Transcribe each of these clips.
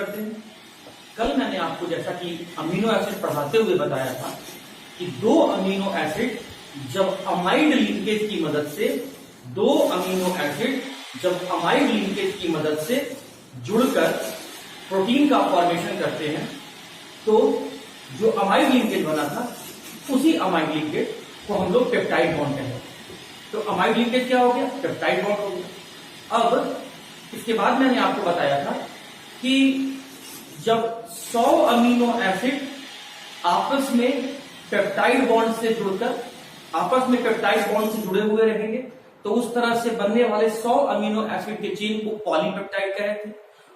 करते हैं। कल मैंने आपको जैसा कि अमीनो एसिड पढ़ाते हुए बताया था कि दो अमीनो एसिड जब अमाइड लिंकेज की मदद से जुड़कर प्रोटीन का फॉर्मेशन करते हैं, तो जो अमाइड लिंकेज बना था उसी अमाइड लिंकेज को हम लोग पेप्टाइड बॉन्ड कहते हैं। तो अमाइड लिंकेज क्या हो गया? पेप्टाइड बॉन्ड हो गया। अब इसके बाद मैंने आपको बताया था कि जब 100 अमीनो एसिड आपस में पेप्टाइड बॉन्ड से जुड़े हुए रहेंगे, तो उस तरह से बनने वाले 100 अमीनो एसिड के चेन को पॉलीपेप्टाइड कह रहे थे।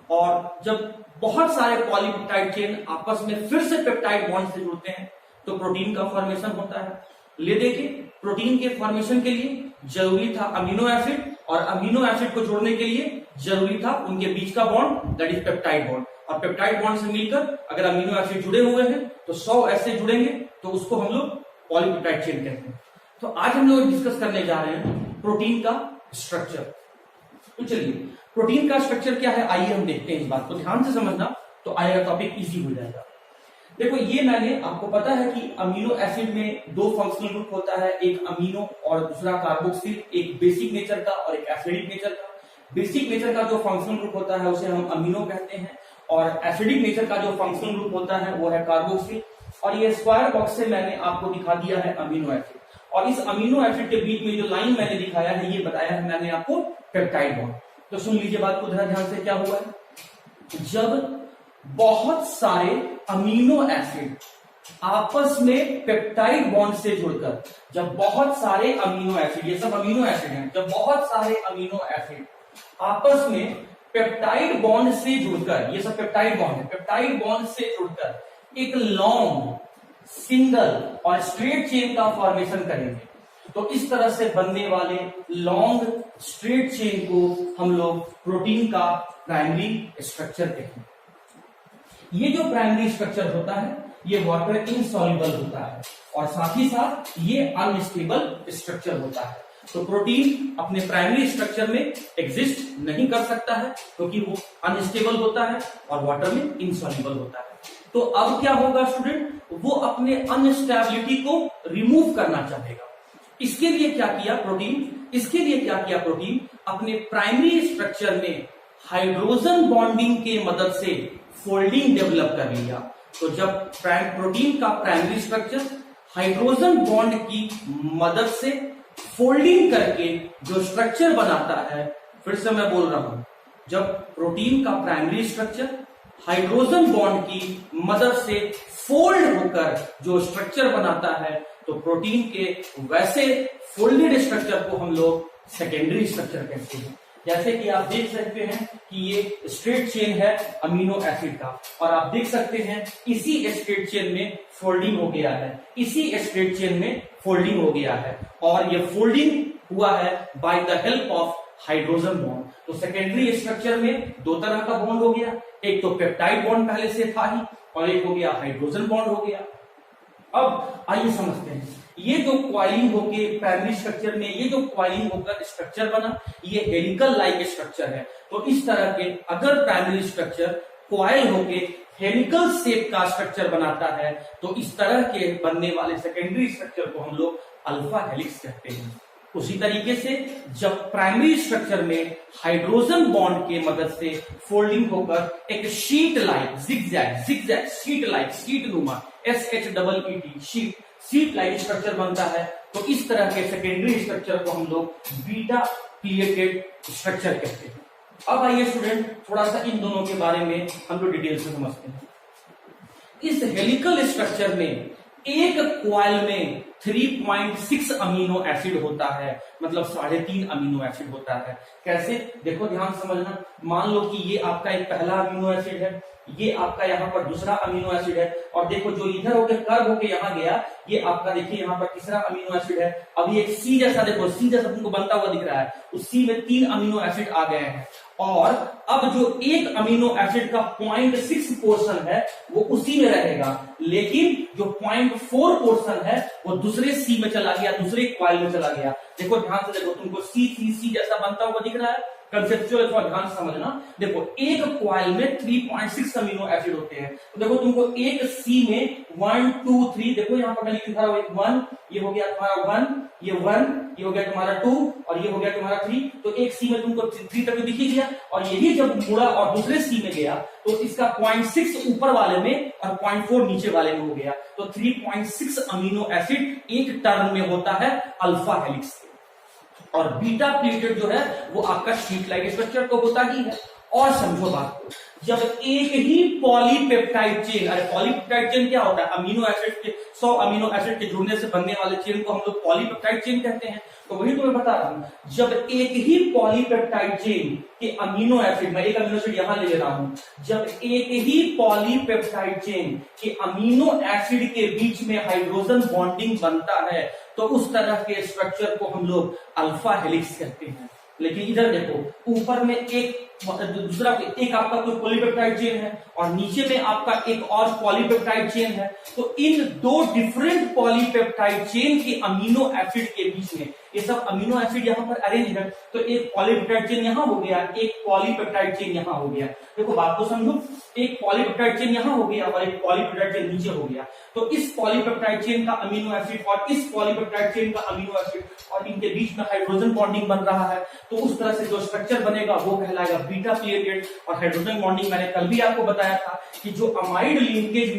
और जब बहुत सारे पॉलीपेप्टाइड चेन आपस में फिर से पेप्टाइड बॉन्ड से जुड़ते हैं तो प्रोटीन का फॉर्मेशन होता है। ले देखिए, प्रोटीन के फॉर्मेशन के लिए जरूरी था अमीनो एसिड, और अमीनो एसिड को जोड़ने के लिए जरूरी था उनके बीच का bond, that is peptide bond. और पेप्टाइड बॉन्ड से मिलकर अगर अमीनो एसिड जुड़े हुए हैं तो 100 ऐसे जुड़ेंगे, तो उसको हम लोग पॉलीपेप्टाइड चेन कहते हैं। तो आज हम लोग डिस्कस करने जा रहे हैं प्रोटीन का स्ट्रक्चर। तो चलिए, प्रोटीन का स्ट्रक्चर क्या है, आइए हम देखते हैं। इस बात को ध्यान से समझना तो आएगा, टॉपिक इजी हो जाएगा। देखो, ये मैंने आपको पता है कि अमीनो एसिड में दो फंक्शनल ग्रुप होता है, एक अमीनो और दूसरा कार्बोक्सिल, एक बेसिक नेचर का और एक एसिडिक नेचर का। बेसिक नेचर का जो फंक्शनल ग्रुप होता है उसे हम अमीनो कहते हैं, और एसिडिक नेचर का जो फंक्शनल ग्रुप होता है वो है कार्बोक्सिल। और ये स्क्वायर बॉक्स से मैंने आपको दिखा दिया है अमीनो एसिड, और इस अमीनो एसिड के बीच में जो लाइन मैंने दिखाया है ये बताया है मैंने आपको पेप्टाइड बॉन्ड। तो सुन लीजिए बात को जरा ध्यान से, क्या हुआ है, जब बहुत सारे अमीनो एसिड आपस में पेप्टाइड बॉन्ड से जुड़कर, जब बहुत सारे अमीनो एसिड, ये सब अमीनो एसिड हैं, जब बहुत सारे अमीनो एसिड आपस में पेप्टाइड बॉन्ड से जुड़कर, ये सब पेप्टाइड बॉन्ड है, पेप्टाइड बॉन्ड से जुड़कर एक लॉन्ग, सिंगल और स्ट्रेट चेन का फॉर्मेशन करेंगे, तो इस तरह से बनने वाले लॉन्ग स्ट्रेट चेन को हम लोग प्रोटीन का प्राइमरी स्ट्रक्चर कहते हैं। ये जो प्राइमरी स्ट्रक्चर होता है ये वाटर इनसॉल्युबल होता है, और साथ ही साथ ये अनस्टेबल स्ट्रक्चर होता है। तो प्रोटीन अपने प्राइमरी स्ट्रक्चर में एग्जिस्ट नहीं कर सकता है क्योंकि वो अनस्टेबल होता है और वाटर में इनसॉल्युबल होता है। तो अब क्या होगा स्टूडेंट, वो अपने अनस्टेबिलिटी को रिमूव करना चाहेगा। इसके लिए क्या किया प्रोटीन, अपने प्राइमरी स्ट्रक्चर में हाइड्रोजन बॉन्डिंग के मदद से फोल्डिंग डेवलप कर लिया। तो जब प्रोटीन का प्राइमरी स्ट्रक्चर हाइड्रोजन बॉन्ड की मदद से फोल्डिंग करके जो स्ट्रक्चर बनाता है, फिर से मैं बोल रहा हूं, जब प्रोटीन का प्राइमरी स्ट्रक्चर हाइड्रोजन बॉन्ड की मदद से फोल्ड होकर जो स्ट्रक्चर बनाता है, तो प्रोटीन के वैसे फोल्डेड स्ट्रक्चर को हम लोग सेकेंडरी स्ट्रक्चर कहते हैं। जैसे कि आप देख सकते हैं कि ये स्ट्रेट चेन है अमीनो एसिड का, और आप देख सकते हैं इसी स्ट्रेट चेन में फोल्डिंग हो गया है, और ये फोल्डिंग हुआ है by the help of hydrogen bond. तो सेकेंडरी स्ट्रक्चर में दो तरह का बॉन्ड हो गया, एक तो पेप्टाइड बॉन्ड पहले से था ही, और एक हो गया हाइड्रोजन बॉन्ड हो गया। अब आइए समझते हैं, ये जो क्वाइलिंग होके प्राइमरी स्ट्रक्चर में ये जो क्वाइलिंग होकर स्ट्रक्चर बना, ये हेलिकल लाइक स्ट्रक्चर है। तो इस तरह के अगर प्राइमरी स्ट्रक्चर क्वाइल होके हेलिकल शेप का स्ट्रक्चर बनाता है, तो इस तरह के बनने वाले सेकेंडरी स्ट्रक्चर को हम लोग अल्फा हेलिक्स कहते हैं। उसी तरीके से जब प्राइमरी स्ट्रक्चर में हाइड्रोजन बॉन्ड के मदद से फोल्डिंग होकर एक शीट लाइक जिगजैग शीट नुमा शीट लाइक स्ट्रक्चर बनता है, तो इस तरह के सेकेंडरी स्ट्रक्चर को हम लोग बीटा प्लेटेड स्ट्रक्चर कहते हैं। अब आइए स्टूडेंट, थोड़ा सा इन दोनों के बारे में हम लोग डिटेल से समझते हैं। इस हेलिकल स्ट्रक्चर में एक क्वाइल में 3.6 अमीनो एसिड होता है, मतलब 3.5 अमीनो एसिड होता है। कैसे, देखो ध्यान समझना। मान लो कि ये आपका एक पहला अमीनो एसिड है, ये आपका यहाँ पर दूसरा अमीनो एसिड है, और देखो जो इधर होके कर्व होके यहाँ गया, ये आपका देखिए यहाँ पर तीसरा अमीनो एसिड है। अब ये सी जैसा, देखो सी जैसा तुमको बनता हुआ दिख रहा है, उस सी में 3 अमीनो एसिड आ गए हैं, और अब जो एक अमीनो एसिड का 0.6 पोर्शन है वो उसी में रहेगा, लेकिन जो 0.4 पोर्शन है वो दूसरे सी में चला गया, दूसरे क्वाइल में चला गया। देखो ध्यान से देखो, तुमको सी जैसा बनता हुआ दिख रहा है, कंसेप्चुअल थोड़ा ध्यान से समझना। देखो एक कॉइल में 3.6 अमीनो एसिड होते हैं, तो देखो तुमको एक सी में 1 2 3, देखो यहाँ पर मैंने लिखा हुआ 1, ये हो गया तुम्हारा 1, ये 1, ये हो गया तुम्हारा 2 और ये हो गया तुम्हारा 3। तो एक सी में तुमको 3 तक दिख ही गया, और यही जब मुड़ा और दूसरे सी में गया तो इसका 0.6 ऊपर वाले में और 0.4 नीचे वाले में हो गया। तो 3.6 अमीनो एसिड एक टर्न में होता है अल्फा हेलिक्स। और बीटा प्लेटेड जो है वो आपका शीट लाइक स्ट्रक्चर तो होता ही है। और समझो बात को, जब एक ही पॉलीपेप्टाइड चेन, अरे पॉलीपेप्टाइड चेन क्या होता है, अमीनो एसिड के 100 अमीनो एसिड के जुड़ने से बनने वाले चेन को हम लोग पॉलीपेप्टाइड चेन कहते हैं। तो वही तुम्हें बता रहा हूं, जब एक ही पॉलीपेप्टाइड चेन के अमीनो एसिड, मैं एक अमीनो एसिड यहां ले रहा हूं, जब एक ही पॉलीपेप्टाइड चेन के अमीनो एसिड के बीच में हाइड्रोजन बॉन्डिंग बनता है तो उस तरह के स्ट्रक्चर को हम लोग अल्फा हेलिक्स कहते हैं। लेकिन इधर देखो, ऊपर में एक दूसरा एक आपका कोई पॉलीपेप्टाइड चेन है और नीचे में आपका एक और पॉलीपेप्टाइड चेन है, तो इन दो डिफरेंट पॉलीपेप्टाइड चेन के अमीनो एसिड के बीच में, ये सब अमीनो एसिड यहां पर अरेंज है, तो एक पॉलीपेप्टाइड चेन यहां हो गया, एक पॉलीपेप्टाइड चेन यहां हो गया। देखो बात को समझो, एक पॉलीपेप्टाइड चेन यहां हो गया और एक पॉलीपेप्टाइड चेन नीचे हो गया। तो इस पॉलीपेप्टाइड चेन का अमीनो एसिड और इस पॉलीपेप्टाइड चेन का अमीनो एसिड और इनके बीच में हाइड्रोजन बॉन्डिंग बन रहा है, तो उस तरह से जो स्ट्रक्चर बनेगा वो कहलाएगा बीटा प्लेटेड। और हाइड्रोजन बॉन्डिंग मैंने कल भी आपको बताया था कि जो अमाइड लिंकेज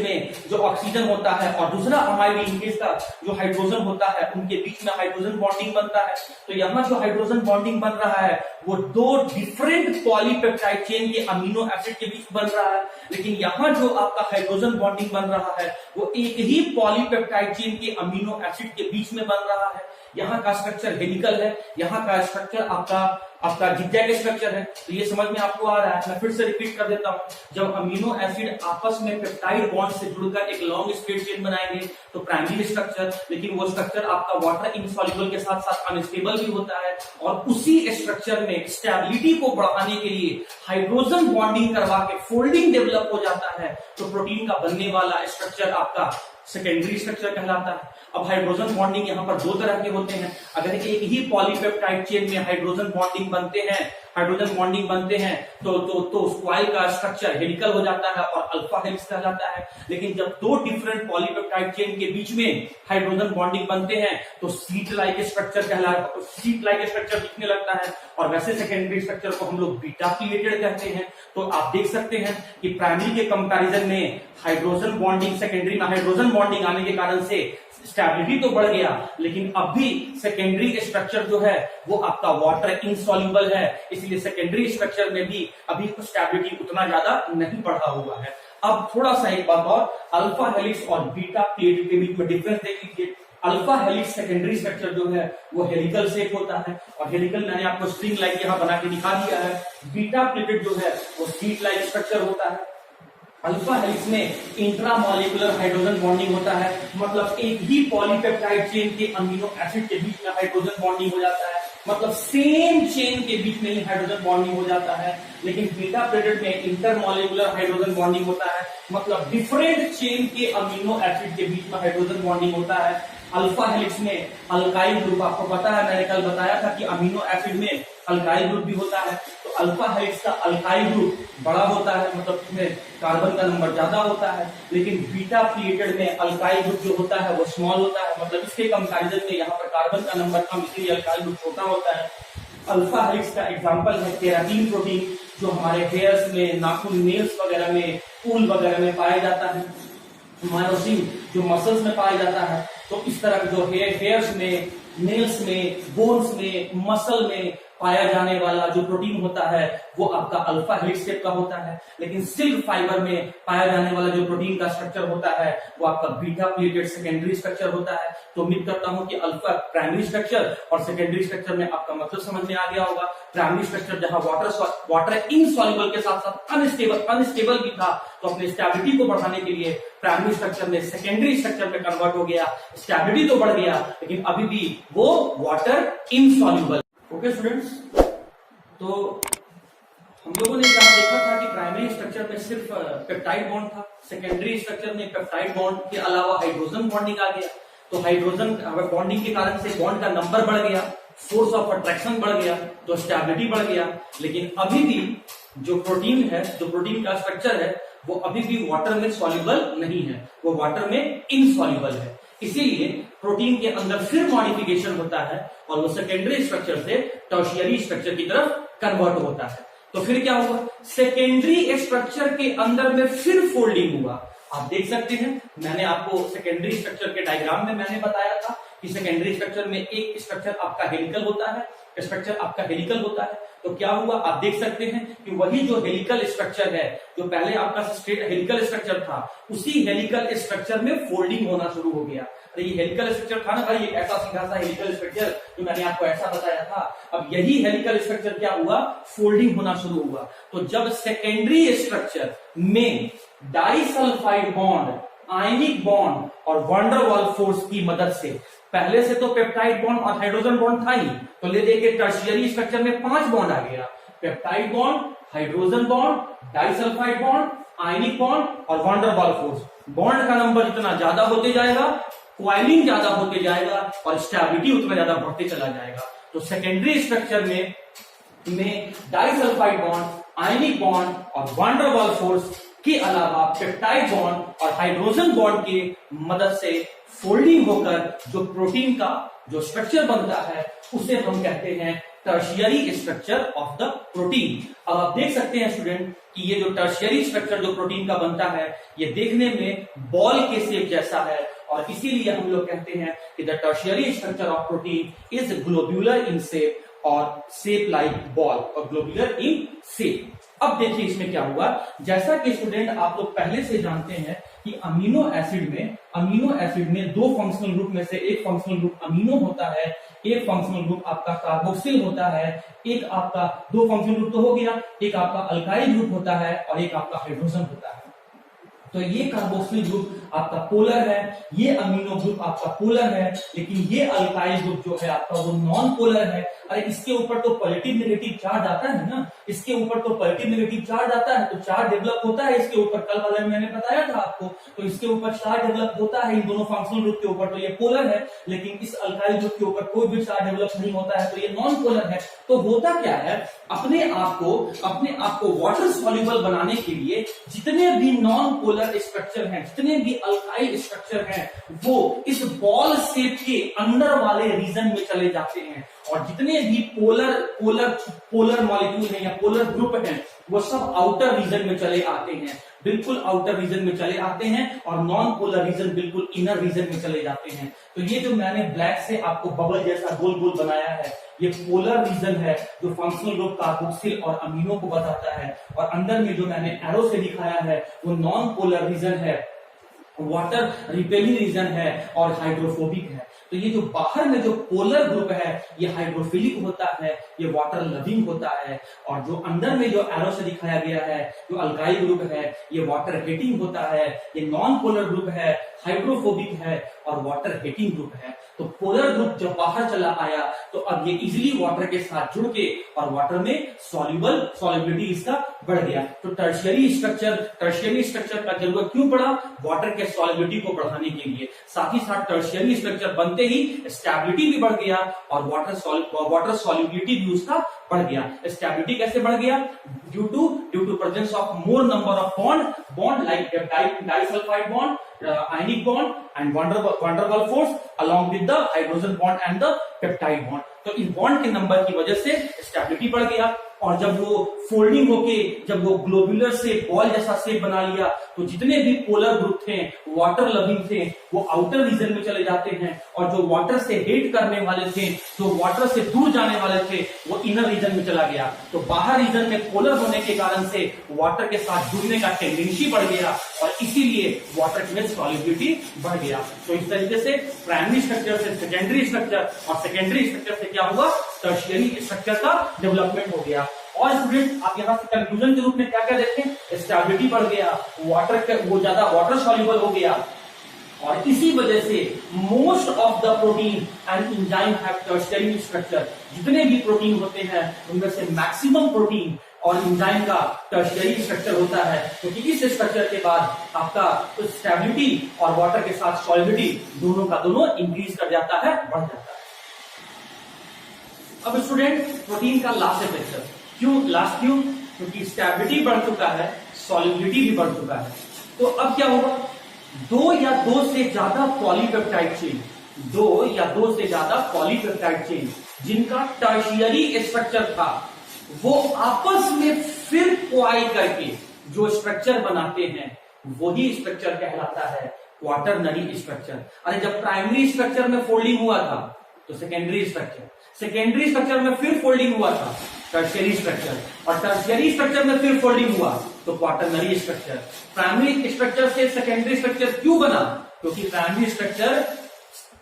में जो ऑक्सीजन होता है और दूसरा अमाइड लिंकेज का जो हाइड्रोजन होता है, उनके बीच में हाइड्रोजन बॉन्डिंग बनता है। तो यहाँ जो हाइड्रोजन बॉन्डिंग बन रहा है वो दो डिफरेंट पॉलीपेप्टाइड चेन के अमीनो एसिड के बीच बन रहा है, लेकिन यहाँ जो आपका हाइड्रोजन बॉन्डिंग बन रहा है वो एक ही पॉलीपेप्टाइड चेन के अमीनो एसिड के बीच में बन रहा है। यहाँ का स्ट्रक्चर हेलिकल है, यहाँ का स्ट्रक्चर आपका जिगजैग स्ट्रक्चर है। तो ये समझ में आपको आ रहा है। मैं फिर से रिपीट कर देता हूं, जब अमीनो एसिड आपस में पेप्टाइड बॉन्ड से जुड़कर एक लॉन्ग स्ट्रेट चेन बनाएंगे तो प्राइमरी स्ट्रक्चर, लेकिन वो स्ट्रक्चर आपका वाटर इनसॉल्युबल के साथ साथ अनस्टेबल भी होता है, और उसी स्ट्रक्चर में स्टेबिलिटी को बढ़ाने के लिए हाइड्रोजन बॉन्डिंग करवा के फोल्डिंग डेवलप हो जाता है, तो प्रोटीन का बनने वाला स्ट्रक्चर आपका सेकेंडरी स्ट्रक्चर कहलाता है। अब हाइड्रोजन बॉन्डिंग यहाँ पर दो तरह के होते हैं। अगर एक ही पॉलीपेप्टाइड चेन में हाइड्रोजन बॉन्डिंग बनते हैं तो कॉइल का स्ट्रक्चर हेलिकल हो जाता है और अल्फा हेलिक्स कहलाता है। लेकिन जब दो डिफरेंट पॉलीपेप्टाइड चेन के बीच में हाइड्रोजन बॉन्डिंग बनते हैं तो शीट लाइक स्ट्रक्चर दिखने लगता है, और वैसे सेकेंडरी स्ट्रक्चर को हम लोग बीटा प्लेटेड कहते हैं। तो आप देख सकते हैं कि प्राइमरी के कंपैरिजन में हाइड्रोजन बॉन्डिंग, सेकेंडरी में हाइड्रोजन बॉन्डिंग आने के कारण से स्टेबिलिटी तो बढ़ गया, लेकिन अब भी सेकेंडरी स्ट्रक्चर जो है वो आपका वाटर इनसॉल्युबल है, इसलिए सेकेंडरी स्ट्रक्चर में भी अभी स्टेबिलिटी उतना ज्यादा नहीं बढ़ा हुआ है। अब थोड़ा सा एक बात और, अल्फा हेलिक्स और बीटा प्लेटेड के बीच में डिफरेंस देख लीजिए। अल्फा हेलिक्स सेकेंडरी स्ट्रक्चर जो है वो हेलिकल शेप होता है, और हेलिकल मैंने आपको स्ट्रिंग लाइक यहाँ बना के दिखा दिया है। बीटा प्लेटेड जो है वो शीट लाइक स्ट्रक्चर होता है। अल्फा हेलिक्स में इंट्रामॉलिक्यूलर हाइड्रोजन बॉन्डिंग होता है, मतलब एक ही पॉलीपेप्टाइड चेन के अमीनो एसिड के बीच में हाइड्रोजन बॉन्डिंग हो जाता है, मतलब सेम चेन के बीच में ही हाइड्रोजन बॉन्डिंग हो जाता है। लेकिन बीटा प्लेटेड में इंटरमॉलिक्यूलर हाइड्रोजन बॉन्डिंग होता है, मतलब डिफरेंट चेन के अमीनो एसिड के बीच में हाइड्रोजन बॉन्डिंग होता है। अल्फा हेलिक्स में अल्काइल ग्रुप, आपको पता है मैंने कल बताया था कि अमीनो एसिड में अल्काइल ग्रुप भी होता है, तो अल्फा हेलिक्स का अल्काइल ग्रुप बड़ा होता है, मतलब इसमें कार्बन का नंबर ज्यादा होता है। लेकिन बीटा प्लेटेड में अल्काइल ग्रुप जो होता है वो स्मॉल होता है, मतलब इसके कंपैरिजन में यहाँ पर कार्बन का नंबर कम, इसलिए अल्काइल ग्रुप छोटा होता है। अल्फा हेलिक्स का एग्जांपल है केराटिन प्रोटीन, जो हमारे हेयर्स में, नाखून, नेल्स वगैरह में, ऊल वगैरह में पाया जाता है। मायोसिन जो मसल्स में पाया जाता है। तो इस तरह जो हेयर्स में, नेल्स में, बोन्स में, मसल में पाया जाने वाला जो प्रोटीन होता है वो आपका अल्फा हेलिक्स शेप का होता है। लेकिन सिल्क फाइबर में पाया जाने वाला जो प्रोटीन का स्ट्रक्चर होता है वो आपका बीटा प्लेटेड सेकेंडरी स्ट्रक्चर होता है। तो उम्मीद करता हूं कि अल्फा प्राइमरी स्ट्रक्चर और सेकेंडरी स्ट्रक्चर में आपका मतलब समझ में आ गया होगा। प्राइमरी स्ट्रक्चर जहां वाटर इनसॉल्युबल के साथ साथ अनस्टेबल भी था, तो अपने स्टेबिलिटी को बढ़ाने के लिए प्राइमरी स्ट्रक्चर में सेकेंडरी स्ट्रक्चर में कन्वर्ट हो गया। स्टेबिलिटी तो बढ़ गया लेकिन अभी भी वो वाटर इनसॉल्युबल। ओके स्टूडेंट्स, तो हम लोगों ने जहां देखा था कि प्राइमरी स्ट्रक्चर में सिर्फ पेप्टाइड बॉन्ड था, सेकेंडरी स्ट्रक्चर में पेप्टाइड बॉन्ड के अलावा हाइड्रोजन बॉन्डिंग आ गया। तो हाइड्रोजन बॉन्डिंग के कारण से बॉन्ड का नंबर बढ़ गया, फोर्स ऑफ अट्रैक्शन बढ़ गया तो स्टेबिलिटी बढ़ गया। लेकिन अभी भी जो प्रोटीन है, जो प्रोटीन का स्ट्रक्चर है, वो अभी भी वाटर में सॉल्युबल नहीं है, वो वाटर में इनसॉल्युबल है। इसीलिए प्रोटीन के अंदर फिर मॉडिफिकेशन होता है और वो सेकेंडरी स्ट्रक्चर से टर्शियरी स्ट्रक्चर की तरफ कन्वर्ट होता है। तो फिर क्या हुआ, सेकेंडरी स्ट्रक्चर के अंदर में फिर फोल्डिंग हुआ। आप देख सकते हैं, मैंने आपको सेकेंडरी स्ट्रक्चर के डायग्राम में मैंने बताया था कि सेकेंडरी स्ट्रक्चर में एक स्ट्रक्चर आपका हेलिकल होता है, स्ट्रक्चर आपका हेलिकल होता है। तो क्या हुआ, आप देख सकते हैं कि वही जो हेलिकल स्ट्रक्चर है, जो पहले आपका स्ट्रेट हेलिकल स्ट्रक्चर था, उसी हेलिकल स्ट्रक्चर में फोल्डिंग होना शुरू हो गया। अरे ये हेलिकल स्ट्रक्चर था ना भाई, एक ऐसा सीधा सा हेलिकल स्ट्रक्चर जो मैंने आपको ऐसा बताया था। अब यही हेलिकल स्ट्रक्चर क्या हुआ, फोल्डिंग होना शुरू हुआ। तो जब सेकेंडरी स्ट्रक्चर में डाइसल्फाइड बॉन्ड, आयनिक बॉन्ड और वैन डर वाल्स फोर्स की मदद से, पहले से तो पेप्टाइड बॉन्ड और हाइड्रोजन बॉन्ड था ही, तो ले देखिए टर्शियरी स्ट्रक्चर में 5 बॉन्ड आ गया, peptide bond, hydrogen bond, disulphide bond, ionic bond और van der Waals force. Bond का नंबर जितना ज्यादा होते जाएगा, क्वाइलिंग ज्यादा होते जाएगा और स्टेबिलिटी उतना ज्यादा बढ़ते चला जाएगा। तो सेकेंडरी स्ट्रक्चर में डाइसल्फाइड बॉन्ड, आयनिक बॉन्ड और वैन डर वाल्स फोर्स के अलावा पेप्टाइड बॉन्ड और हाइड्रोजन बॉन्ड के मदद से फोल्डिंग होकर जो प्रोटीन का जो स्ट्रक्चर बनता है, उसे हम कहते हैं tertiary structure of the protein. अब आप देख सकते हैं स्टूडेंट कि ये जो टर्शियरी स्ट्रक्चर जो प्रोटीन का बनता है, ये देखने में बॉल के शेप जैसा है और इसीलिए हम लोग कहते हैं कि the tertiary structure of protein is globular in shape और शेप लाइक बॉल और ग्लोब्यूलर इन शेप। अब देखिए इसमें क्या हुआ, जैसा कि स्टूडेंट आप लोग पहले से जानते हैं कि अमीनो एसिड में 2 फंक्शनल ग्रुप में से एक फंक्शनल ग्रुप अमीनो होता है, एक फंक्शनल ग्रुप आपका कार्बोक्सिल होता है, एक आपका 2 फंक्शनल ग्रुप तो हो गया, एक आपका अल्काइल ग्रुप होता है और एक आपका हाइड्रोजन होता है। तो ये कार्बोक्सिल ग्रुप आपका पोलर है, ये अमीनो ग्रुप आपका पोलर है, लेकिन ये अल्काइल ग्रुप जो है आपका वो नॉन पोलर है। अरे इसके ऊपर तो पॉजिटिव नेगेटिव चार्ज आता है ना, इसके ऊपर तो पॉजिटिव नेगेटिव चार्ज आता है, तो चार्ज डेवलप होता है इसके ऊपर, कल वाले में मैंने बताया था आपको। तो इसके ऊपर चार्ज डेवलप होता है इन दोनों फंक्शनल ग्रुप के ऊपर, तो ये पोलर है, लेकिन इस अल्काइल ग्रुप के ऊपर कोई भी चार्ज डेवलप नहीं होता है, तो ये नॉन पोलर है। तो होता क्या है, अपने आप को वाटर सॉल्युबल बनाने के लिए जितने भी नॉन पोलर स्ट्रक्चर हैं, जितने भी अल्काइल स्ट्रक्चर हैं, वो इस बॉल शेप के अंदर वाले रीजन में चले जाते हैं और जितने भी पोलर मॉलिक्यूल हैं या पोलर ग्रुप हैं, वो सब आउटर रीजन में चले आते हैं, बिल्कुल आउटर रीजन में चले आते हैं और नॉन पोलर रीजन बिल्कुल इनर रीजन में चले जाते हैं। तो ये जो मैंने ब्लैक से आपको बबल जैसा गोल गोल बनाया है, ये पोलर रीजन है जो फंक्शनल ग्रुप कार्बोक्सिल और अमीनो को बताता है, और अंदर में जो मैंने एरो से दिखाया है वो नॉन पोलर रीजन है, वाटर रिपेलिंग रीजन है और हाइड्रोफोबिक है। तो ये जो बाहर में जो पोलर ग्रुप है ये हाइड्रोफिलिक होता है, ये वाटर लविंग होता है, और जो अंदर में जो एरो से दिखाया गया है जो अल्काइल ग्रुप है ये वाटर हेटिंग होता है, ये नॉन पोलर ग्रुप है, हाइड्रोफोबिक है और वाटर हेटिंग ग्रुप है। तो पोलर ग्रुप जब बाहर चला आया तो अब ये इजिली वाटर के साथ जुड़ के और वाटर में सॉल्युबिलिटी इसका बढ़ गया। तो टर्शियरी स्ट्रक्चर का जरूरत क्यों पड़ा, वाटर के सॉल्युबिलिटी को बढ़ाने के लिए। साथ ही साथ टर्शियरी स्ट्रक्चर बनते ही स्टेबिलिटी भी बढ़ गया और वाटर सॉल्युबिलिटी भी उसका बढ़ गया। स्टेबिलिटी कैसे बढ़ गया, due to presence of more number of bond like disulphide bond, ionic bond and van der Waals force along with the hydrogen bond and the peptide bond। तो इस बॉन्ड के नंबर की वजह से स्टेबिलिटी बढ़ गया और जब वो फोल्डिंग होके जब वो ग्लोबुलर से बॉल जैसा शेप बना लिया तो जितने भी पोलर ग्रुप थे, वाटर लविंग थे, वो आउटर रीजन में चले जाते हैं और जो वाटर से हेट करने वाले थे, जो वाटर से दूर जाने वाले थे, वो इनर रीजन में चला गया। तो बाहर रीजन में पोलर होने के कारण से वाटर के साथ जुड़ने का टेंडेंसी बढ़ गया और इसीलिए वाटर में सॉल्युबिलिटी बढ़ गया। तो इस तरीके से प्राइमरी स्ट्रक्चर से सेकेंडरी स्ट्रक्चर और सेकेंडरी स्ट्रक्चर से क्या हुआ, टर्शियरी स्ट्रक्चर का डेवलपमेंट हो गया। और स्टूडेंट आप यहाँ से कंक्लूजन के रूप में क्या क्या देखें, स्टेबिलिटी बढ़ गया, वो ज्यादा वाटर सॉल्युबल हो गया और इसी वजह से most of the protein and enzyme have tertiary structure. जितने भी प्रोटीन होते हैं उनमें से मैक्सिमम प्रोटीन और एंजाइम का टर्शियरी स्ट्रक्चर होता है, क्योंकि इस स्ट्रक्चर के बाद आपका स्टेबिलिटी और वाटर के साथ सॉल्युबिलिटी दोनों का दोनों इंक्रीज कर जाता है, बढ़ जाता है। अब स्टूडेंट प्रोटीन का लास्ट स्ट्रक्चर, क्यों? क्योंकि स्टेबिलिटी बढ़ चुका है, सॉल्युबिलिटी भी बढ़ चुका है। तो अब क्या होगा, दो या दो से ज्यादा पॉलीपेप्टाइड चेन जिनका टर्शियरी स्ट्रक्चर था वो आपस में फिर क्वाई करके जो स्ट्रक्चर बनाते हैं वही स्ट्रक्चर कहलाता है क्वाटरनरी स्ट्रक्चर। अरे जब प्राइमरी स्ट्रक्चर में फोल्डिंग हुआ था तो सेकेंडरी स्ट्रक्चर में फिर फोल्डिंग हुआ था टर्शियरी स्ट्रक्चर, और टर्शियरी स्ट्रक्चर में फिर फोल्डिंग हुआ तो क्वाटरनरी स्ट्रक्चर। प्राइमरी स्ट्रक्चर से सेकेंडरी स्ट्रक्चर क्यों बना? क्योंकि प्राइमरी स्ट्रक्चर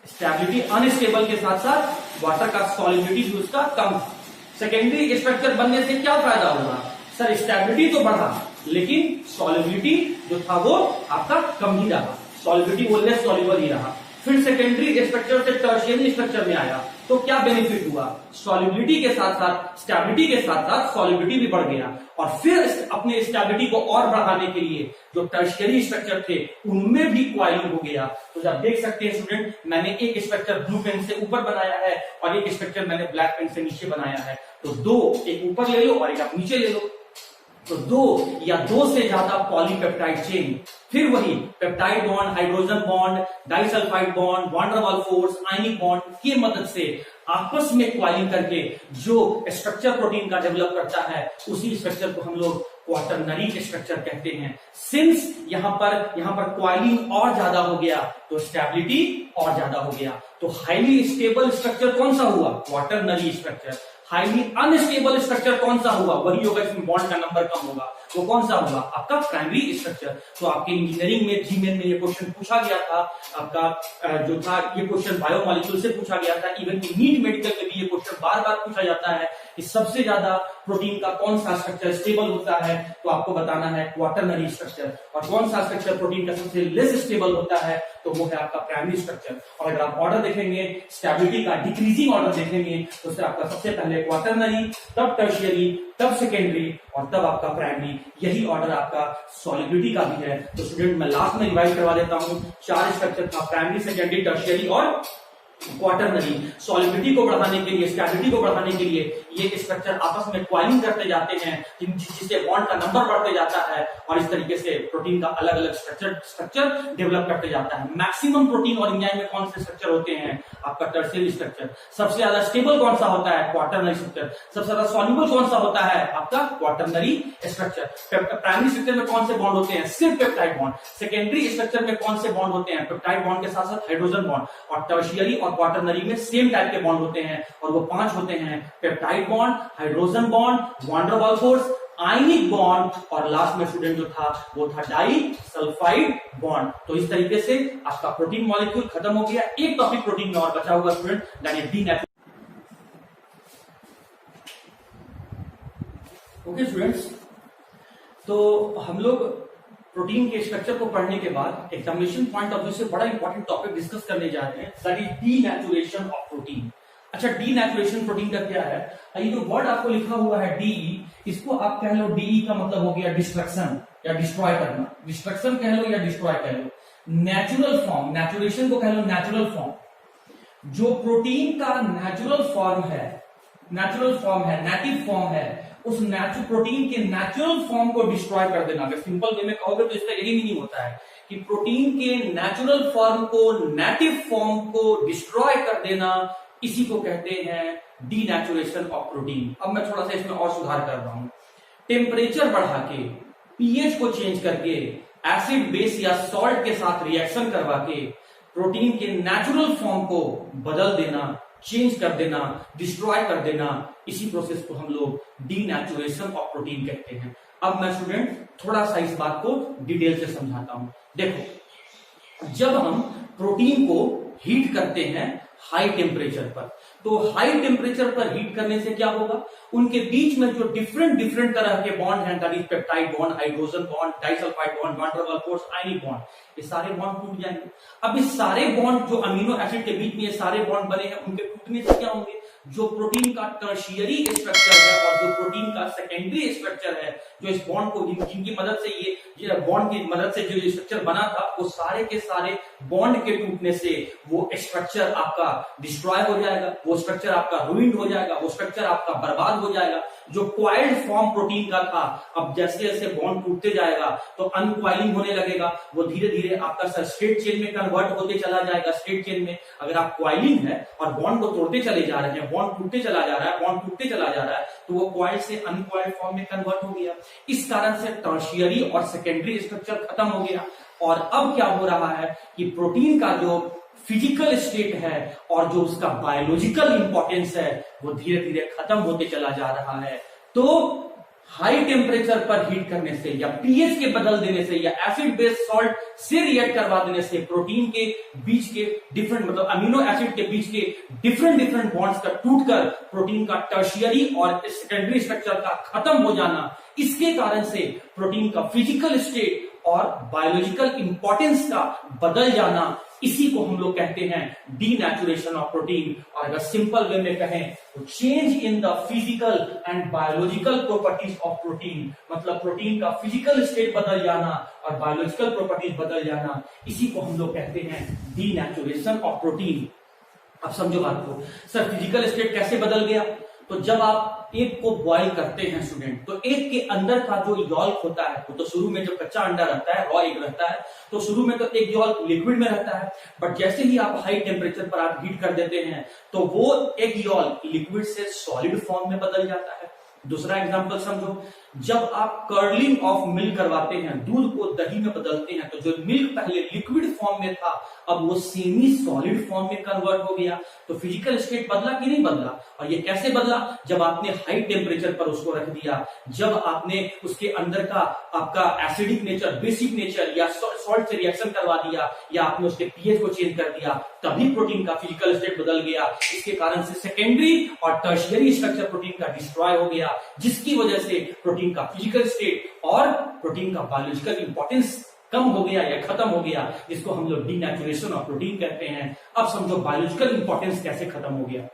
स्टेबिलिटी अनस्टेबल के साथ साथ वाटर का सॉलिबिलिटी भी उसका कम था। सेकेंडरी स्ट्रक्चर बनने से क्या फायदा होगा? सर स्टेबिलिटी तो बढ़ा लेकिन सॉलिबिलिटी जो था वो आपका कम ही रहा, सॉलिबिलिटी वो लेस सॉल्युबल ही रहा। फिर सेकेंडरी स्ट्रक्चर से टर्शियरी स्ट्रक्चर में आया तो क्या बेनिफिट हुआ? सॉल्युबिलिटी के साथ साथ स्टेबिलिटी के साथ साथ सॉल्युबिलिटी भी बढ़ गया, और फिर अपने स्टेबिलिटी को और बढ़ाने के लिए जो टर्शियरी स्ट्रक्चर थे उनमें भी क्वाइलिंग हो गया। तो जब देख सकते हैं स्टूडेंट, मैंने एक स्ट्रक्चर ब्लू पेन से ऊपर बनाया है और एक स्ट्रक्चर मैंने ब्लैक पेन से नीचे बनाया है, तो दो, एक ऊपर ले लो और एक आप नीचे ले लो, तो दो या दो से ज्यादा पॉलीपेप्टाइड चेन, फिर वही peptide bond, hydrogen bond, disulphide bond, van der Waals force, ionic bond की मदद से आपस में क्वाइलिंग करके जो स्ट्रक्चर प्रोटीन का डेवलप करता है उसी स्ट्रक्चर को हम लोग क्वाटरनरी स्ट्रक्चर कहते हैं। सिंस यहां पर क्वाइलिंग और ज्यादा हो गया तो स्टेबिलिटी और ज्यादा हो गया, तो हाईली स्टेबल स्ट्रक्चर कौन सा हुआ? Quaternary structure. Highly unstable structure कौन सा हुआ? वही होगा इसमें बॉन्ड का नंबर कम होगा, वो कौन सा होगा? आपका प्राइमरी स्ट्रक्चर। तो आपके इंजीनियरिंग में जीमेन में ये क्वेश्चन पूछा गया था, आपका जो था ये क्वेश्चन बायोमॉलिक्यूल से पूछा गया था, इवन की नीट मेडिकल में भी ये क्वेश्चन बार बार पूछा जाता है कि सबसे ज्यादा प्रोटीन का कौन सा स्ट्रक्चर स्टेबल होता है, तो आपको बताना है क्वाटरनरी स्ट्रक्चर, और कौन सा स्ट्रक्चर प्रोटीन का सबसे लेस स्टेबल होता है तो वो है आपका प्राइमरी स्ट्रक्चर। और अगर आप ऑर्डर देखेंगे स्टेबिलिटी का, डिक्रीजिंग ऑर्डर देखेंगे तो उससे आपका सबसे पहले क्वाटरनरी, तब टर्शियरी, तब सेकेंडरी और तब आपका प्राइमरी, यही ऑर्डर आपका सॉलिबिलिटी का भी है। तो स्टूडेंट मैं लास्ट में रिवाइज करवा देता हूं, चार स्ट्रक्चर था, प्राइमरी, सेकेंडरी, टर्शियरी और क्वाटरनरी। सॉलिबिलिटी को बढ़ाने के लिए, स्टेबिलिटी को बढ़ाने के लिए ये स्ट्रक्चर आपस में क्वाइलिंग करते जाते हैं जिससे बॉन्ड का नंबर बढ़ते जाता है और इस तरीके से प्रोटीन का अलग अलग स्ट्रक्चर डेवलप करते जाता है। मैक्सिमम प्रोटीन और एंजाइम में कौन से स्ट्रक्चर होते हैं? आपका टर्शियरी स्ट्रक्चर। सबसे ज्यादा स्टेबल कौन सा होता है? Quaternary structure. सबसे ज्यादा सॉल्युबल कौन सा होता है? आपका क्वाटरनरी स्ट्रक्चर। प्राइमरी स्ट्रक्चर में कौन से बॉन्ड होते हैं? सिर्फ पेप्टाइड बॉन्ड। सेकेंडरी स्ट्रक्चर में कौन से बॉन्ड होते हैं? पेप्टाइड बॉन्ड के साथ साथ हाइड्रोजन बॉन्ड। और टर्शियरी और क्वाटरनरी में सेम टाइप के बॉन्ड होते हैं और वो 5 होते हैं, peptide bond, hydrogen bond, van der Waals force, ionic bond और लास्ट में स्टूडेंट जो था वो था डाइसल्फाइड बॉन्ड। तो इस तरीके से आपका प्रोटीन मॉलिक्यूल खत्म हो गया। एक टॉपिक प्रोटीन में और बचा होगा student, that is denaturation. Okay students, तो हम लोग प्रोटीन के स्ट्रक्चर को पढ़ने के बाद एग्जामिनेशन पॉइंट ऑफ व्यू से बड़ा इंपॉर्टेंट टॉपिक डिस्कस करने जा रहे हैं, that is denaturation of protein. अच्छा, डीनेचुरेशन प्रोटीन का क्या है? ये जो वर्ड आपको लिखा हुआ है डीई, इसको आप कह लो, डीई का मतलब हो गया डिस्ट्रक्शन या डिस्ट्रॉय करना। डिस्ट्रक्शन कह लो या डिस्ट्रॉय कह लो। नेचुरल फॉर्म, नेचुरेशन को कह लो नेचुरल फॉर्म। जो प्रोटीन का नेचुरल फॉर्म है, नेटिव फॉर्म है, उस प्रोटीन के नेचुरल फॉर्म को डिस्ट्रॉय कर देना। अगर सिंपल वे में कहोगे तो इसका यही मीनिंग होता है कि प्रोटीन के नेचुरल फॉर्म को, नेटिव फॉर्म को डिस्ट्रॉय कर देना, इसी को कहते हैं डीनेचुरेशन ऑफ प्रोटीन। अब मैं थोड़ा सा इसमें और सुधार कर रहा हूं। टेम्परेचर बढ़ा के, पीएच को चेंज करके, एसिड, बेस या सॉल्ट के साथ रिएक्शन करवा के प्रोटीन के नेचुरल फॉर्म को बदल देना, चेंज कर देना, डिस्ट्रॉय कर देना, इसी प्रोसेस को हम लोग डीनेचुरेशन ऑफ प्रोटीन कहते हैं। अब मैं स्टूडेंट थोड़ा सा इस बात को डिटेल से समझाता हूं। देखो, जब हम प्रोटीन को हीट करते हैं हाई टेम्परेचर पर, तो हाई टेम्परेचर पर हीट करने से क्या होगा? उनके बीच में जो डिफरेंट तरह के बॉन्ड हैं, that is peptide bond, hydrogen bond, disulphide bond, van der Waals force, ionic bond, ये सारे बॉन्ड टूट जाएंगे। अब इस सारे बॉन्ड जो अमीनो एसिड के बीच में ये सारे बॉन्ड बने हैं, उनके टूटने से क्या होंगे? जो प्रोटीन का टर्शियरी स्ट्रक्चर है और जो प्रोटीन का सेकेंडरी स्ट्रक्चर है, जो इस बॉन्ड को जिनकी मदद से ये बॉन्ड की मदद से जो स्ट्रक्चर बना था, वो सारे के सारे बॉन्ड के टूटने से वो स्ट्रक्चर आपका डिस्ट्रॉय हो जाएगा, वो स्ट्रक्चर आपका रूइंड हो जाएगा, वो स्ट्रक्चर आपका बर्बाद हो जाएगा। जो क्वाइल्ड फॉर्म प्रोटीन का था, अब जैसे जैसे बॉन्ड टूटते जाएगा तो अनक्वाइलिंग होने लगेगा, वो धीरे धीरे आपका स्ट्रेट चेन में कन्वर्ट होते चला जाएगा। स्ट्रेट चेन में अगर आप क्वाइलिंग है और बॉन्ड को तोड़ते चले जा रहे हैं, बॉन्ड टूटते चला जा रहा है, बॉन्ड टूटते चला जा रहा है, तो वो क्वाइल्ड से अनक्वाइल्ड फॉर्म में कन्वर्ट हो गया। इस कारण से टर्शियरी और सेकेंडरी स्ट्रक्चर खत्म हो गया। और अब क्या हो रहा है कि प्रोटीन का जो फिजिकल स्टेट है और जो उसका बायोलॉजिकल इंपॉर्टेंस है वो धीरे धीरे खत्म होते चला जा रहा है। तो हाई टेम्परेचर पर हीट करने से या पीएच के बदल देने से या एसिड बेस सॉल्ट से रिएक्ट करवा देने से प्रोटीन के बीच के डिफरेंट मतलब अमीनो एसिड के बीच के डिफरेंट बॉन्ड्स का टूटकर प्रोटीन का टर्शियरी और सेकेंडरी स्ट्रक्चर का खत्म हो जाना, इसके कारण से प्रोटीन का फिजिकल स्टेट और बायोलॉजिकल इंपॉर्टेंस का बदल जाना, इसी को हम लोग कहते हैं डीनेचुरेशन ऑफ प्रोटीन। और अगर सिंपल वे में कहें तो change in the physical and biological properties of protein, मतलब प्रोटीन का फिजिकल स्टेट बदल जाना और बायोलॉजिकल प्रॉपर्टीज बदल जाना, इसी को हम लोग कहते हैं डीनेचुरेशन ऑफ प्रोटीन। अब समझो बात को, सर फिजिकल स्टेट कैसे बदल गया? तो जब आप एग को बॉईल करते हैं स्टूडेंट, तो एग के अंदर का जो यॉल्क होता है वो तो शुरू में जब कच्चा अंडा रहता है, रॉ एग रहता है, तो शुरू में तो एग यॉल्क लिक्विड में रहता है, बट जैसे ही आप हाई टेम्परेचर पर आप हीट कर देते हैं तो वो एग यॉल्क लिक्विड से सॉलिड फॉर्म में बदल जाता है। दूसरा एग्जांपल समझो, जब आप कर्लिंग ऑफ मिल्क करवाते हैं, दूध को दही में बदलते हैं, तो जो मिल्क पहले लिक्विड फॉर्म में था अब वो सेमी सॉलिड फॉर्म में कन्वर्ट हो गया। तो फिजिकल स्टेट बदला कि नहीं बदला? और ये कैसे बदला? जब आपने हाई टेम्परेचर पर उसको रख दिया, जब आपने उसके अंदर का आपका एसिडिक नेचर, बेसिक नेचर या सॉल्ट से रिएक्शन करवा दिया, या आपने उसके पीएच को चेंज कर दिया, तभी प्रोटीन का फिजिकल स्टेट बदल गया। इसके कारण से सेकेंडरी और टर्शियरी स्ट्रक्चर प्रोटीन का डिस्ट्रॉय हो गया, जिसकी वजह से प्रोटीन का फिजिकल स्टेट और प्रोटीन का बायोलॉजिकल इंपॉर्टेंस कम हो गया या खत्म हो गया, जिसको हम लोग डीनेचुरेशन ऑफ प्रोटीन कहते हैं। अब समझो बायोलॉजिकल इंपॉर्टेंस कैसे खत्म हो गया।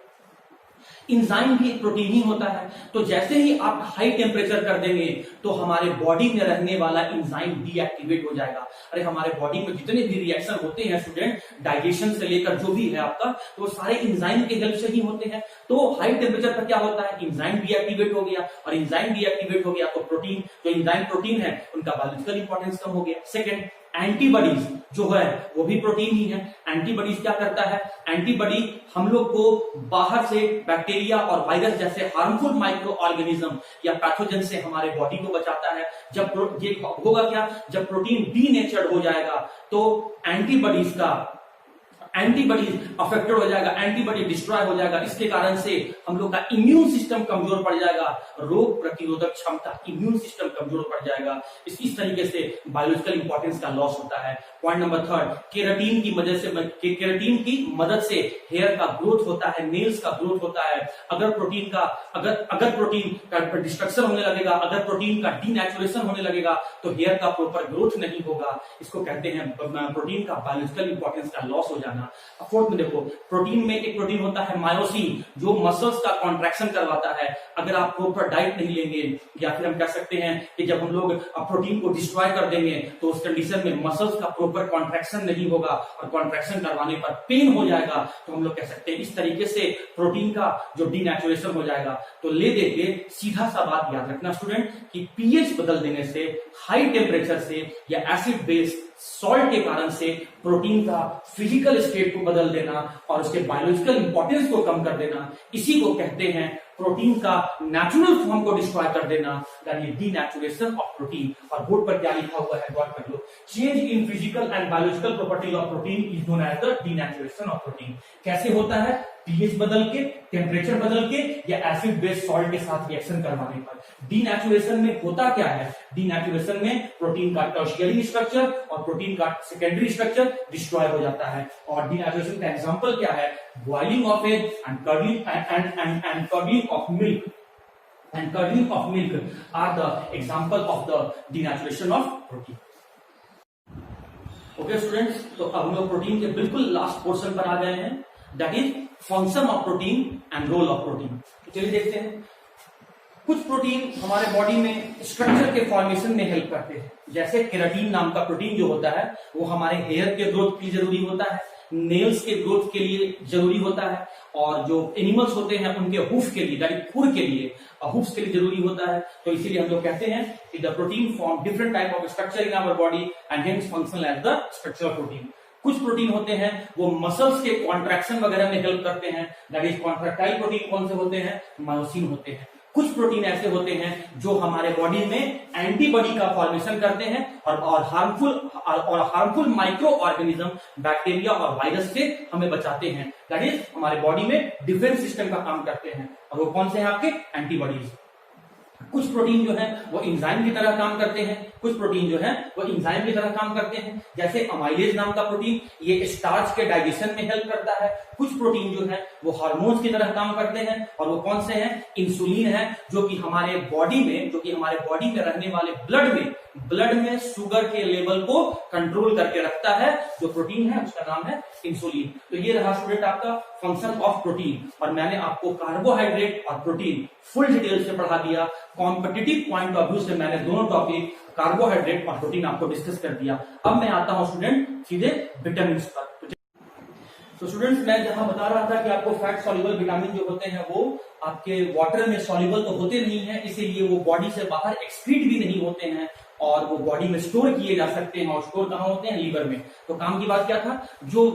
इंजाइम भी एक प्रोटीन ही होता है, तो जैसे ही आप हाई टेम्परेचर कर देंगे तो हमारे बॉडी में रहने वाला इंजाइम डीएक्टिवेट हो जाएगा। अरे हमारे बॉडी में जितने भी रिएक्शन होते हैं स्टूडेंट, डाइजेशन से लेकर जो भी है आपका, तो वो सारे इंजाइम के हेल्प से ही होते हैं। तो हाई टेम्परेचर पर क्या होता है, इंजाइम डीएक्टिवेट हो गया, और इंजाइम डीएक्टिवेट हो गया तो प्रोटीन, जो इंजाइम प्रोटीन है उनका बायोलॉजिकल इंपॉर्टेंस कम हो गया। सेकेंड, एंटीबॉडीज जो है वो भी प्रोटीन ही है। एंटीबॉडीज क्या करता है? एंटीबॉडी हम लोग को बाहर से बैक्टीरिया और वायरस जैसे हार्मफुल माइक्रो ऑर्गेनिज्म या पैथोजन से हमारे बॉडी को बचाता है। जब ये होगा क्या, जब प्रोटीन डीनेचर्ड हो जाएगा तो एंटीबॉडीज अफेक्टेड हो जाएगा, एंटीबॉडी डिस्ट्रॉय हो जाएगा। इसके कारण से हम लोग का इम्यून सिस्टम कमजोर पड़ जाएगा, रोग प्रतिरोधक क्षमता, इम्यून सिस्टम कमजोर पड़ जाएगा। इस तरीके से बायोलॉजिकल इंपॉर्टेंस का लॉस होता है। पॉइंट नंबर थर्ड, केराटिन की मदद से हेयर का ग्रोथ होता है, नेल्स का ग्रोथ होता है। अगर प्रोटीन का डिस्ट्रक्शन होने लगेगा, अगर प्रोटीन का डीनेचुरेशन होने लगेगा तो हेयर का प्रॉपर ग्रोथ नहीं होगा। इसको कहते हैं प्रोटीन का बायोलॉजिकल इंपॉर्टेंस का लॉस हो जाना। फोर्थ में देखो, प्रोटीन में एक प्रोटीन होता है मायोसिन, जो मसल्स का कॉन्ट्रैक्शन करवाता है। अगर आप प्रॉपर डाइट नहीं लेंगे, या फिर हम कह सकते हैं कि जब हम लोग प्रोटीन को डिस्ट्रॉय कर देंगे तो उस कंडीशन में मसल्स का प्रॉपर कॉन्ट्रैक्शन नहीं होगा, और कॉन्ट्रैक्शन करवाने पर पेन हो जाएगा। तो हम लोग कह सकते हैं इस तरीके से प्रोटीन का जो डीनेचुरेशन हो जाएगा। तो ले देके सीधा सा बात याद रखना स्टूडेंट कि पीएच बदल देने से, हाई टेम्परेचर से या एसिड बेस सॉल्ट के कारण से प्रोटीन का फिजिकल स्टेट को बदल देना और उसके बायोलॉजिकल इंपॉर्टेंस को कम कर देना, इसी को कहते हैं प्रोटीन का नेचुरल फॉर्म को डिस्ट्रॉय कर देना, यानी डीनेचुरेशन ऑफ प्रोटीन। और बोर्ड पर क्या लिखा हुआ है गौर कर लो, change in physical and biological properties of protein is known as the denaturation of protein. कैसे होता है? पीएच बदल के, टेम्परेचर बदल के, या एसिड बेस सॉल्ट के साथ रिएक्शन करवाने पर। डीनेचुरेशन में होता क्या है? डीनेचुरेशन में प्रोटीन का टर्शियरी स्ट्रक्चर और प्रोटीन का सेकेंडरी स्ट्रक्चर डिस्ट्रॉय हो जाता है। और डीनेचुरेशन का एग्जांपल क्या है? Boiling of egg and curling of milk are the example of the denaturation of protein. Okay students, तो अब हम लोग प्रोटीन के बिल्कुल लास्ट पोर्शन पर आ गए हैं, that is function of protein and role of protein. तो चलिए देखते हैं। कुछ प्रोटीन हमारे बॉडी में स्ट्रक्चर के फॉर्मेशन में हेल्प करते हैं, जैसे केराटिन नाम का प्रोटीन जो होता है वो हमारे हेयर के ग्रोथ के लिए जरूरी होता है, नेल्स के ग्रोथ के लिए जरूरी होता है, और जो एनिमल्स होते हैं उनके हुफ के लिए यानी खुर के लिए हुफ्स के लिए जरूरी होता है। तो इसीलिए हम लोग कहते हैं कि the protein form different type of structure in our body and hence function as the structure of protein. कुछ प्रोटीन होते हैं वो मसल्स के कॉन्ट्रैक्शन वगैरह में हेल्प करते हैं, दैट इज कॉन्ट्रैक्टाइल प्रोटीन कौन से होते हैं, मायोसिन होते हैं। कुछ प्रोटीन ऐसे होते हैं जो हमारे बॉडी में एंटीबॉडी का फॉर्मेशन करते हैं और हार्मफुल माइक्रो ऑर्गेनिज्म बैक्टीरिया और वायरस से हमें बचाते हैं, दैट इज हमारे बॉडी में डिफेंस सिस्टम का काम करते हैं, और वो कौन से हैं आपके एंटीबॉडीज। कुछ प्रोटीन जो है वो एंजाइम की तरह काम करते हैं, कुछ प्रोटीन जो है वो एंजाइम की तरह काम करते हैं, जैसे अमाइलेज नाम का प्रोटीन ये स्टार्च के डाइजेशन में हेल्प करता है। कुछ प्रोटीन जो है वो हार्मोन्स की तरह काम करते हैं, और वो कौन से हैं, इंसुलिन है, जो कि हमारे बॉडी में रहने वाले ब्लड में शुगर के लेवल को कंट्रोल करके रखता है। जो प्रोटीन है उसका नाम है इंसुलिन। तो ये रहा स्टूडेंट आपका फंक्शन ऑफ प्रोटीन, और मैंने आपको कार्बोहाइड्रेट और प्रोटीन फुल डिटेल से पढ़ा दिया। कॉम्पिटिटिव पॉइंट ऑफ व्यू से मैंने दोनों टॉपिक कार्बोहाइड्रेट और प्रोटीन आपको डिस्कस कर दिया। अब मैं आता हूं स्टूडेंट सीधे विटामिन पर। तो स्टूडेंट्स मैं जहां बता रहा था कि आपको फैट सॉल्युबल विटामिन जो होते हैं वो आपके वाटर में सॉल्युबल तो होते नहीं है, इसीलिए वो बॉडी से बाहर एक्सक्रीट भी नहीं होते हैं, और वो बॉडी में स्टोर किए जा सकते हैं। और स्टोर कहाँ होते हैं, लीवर में। तो काम की बात क्या था, जो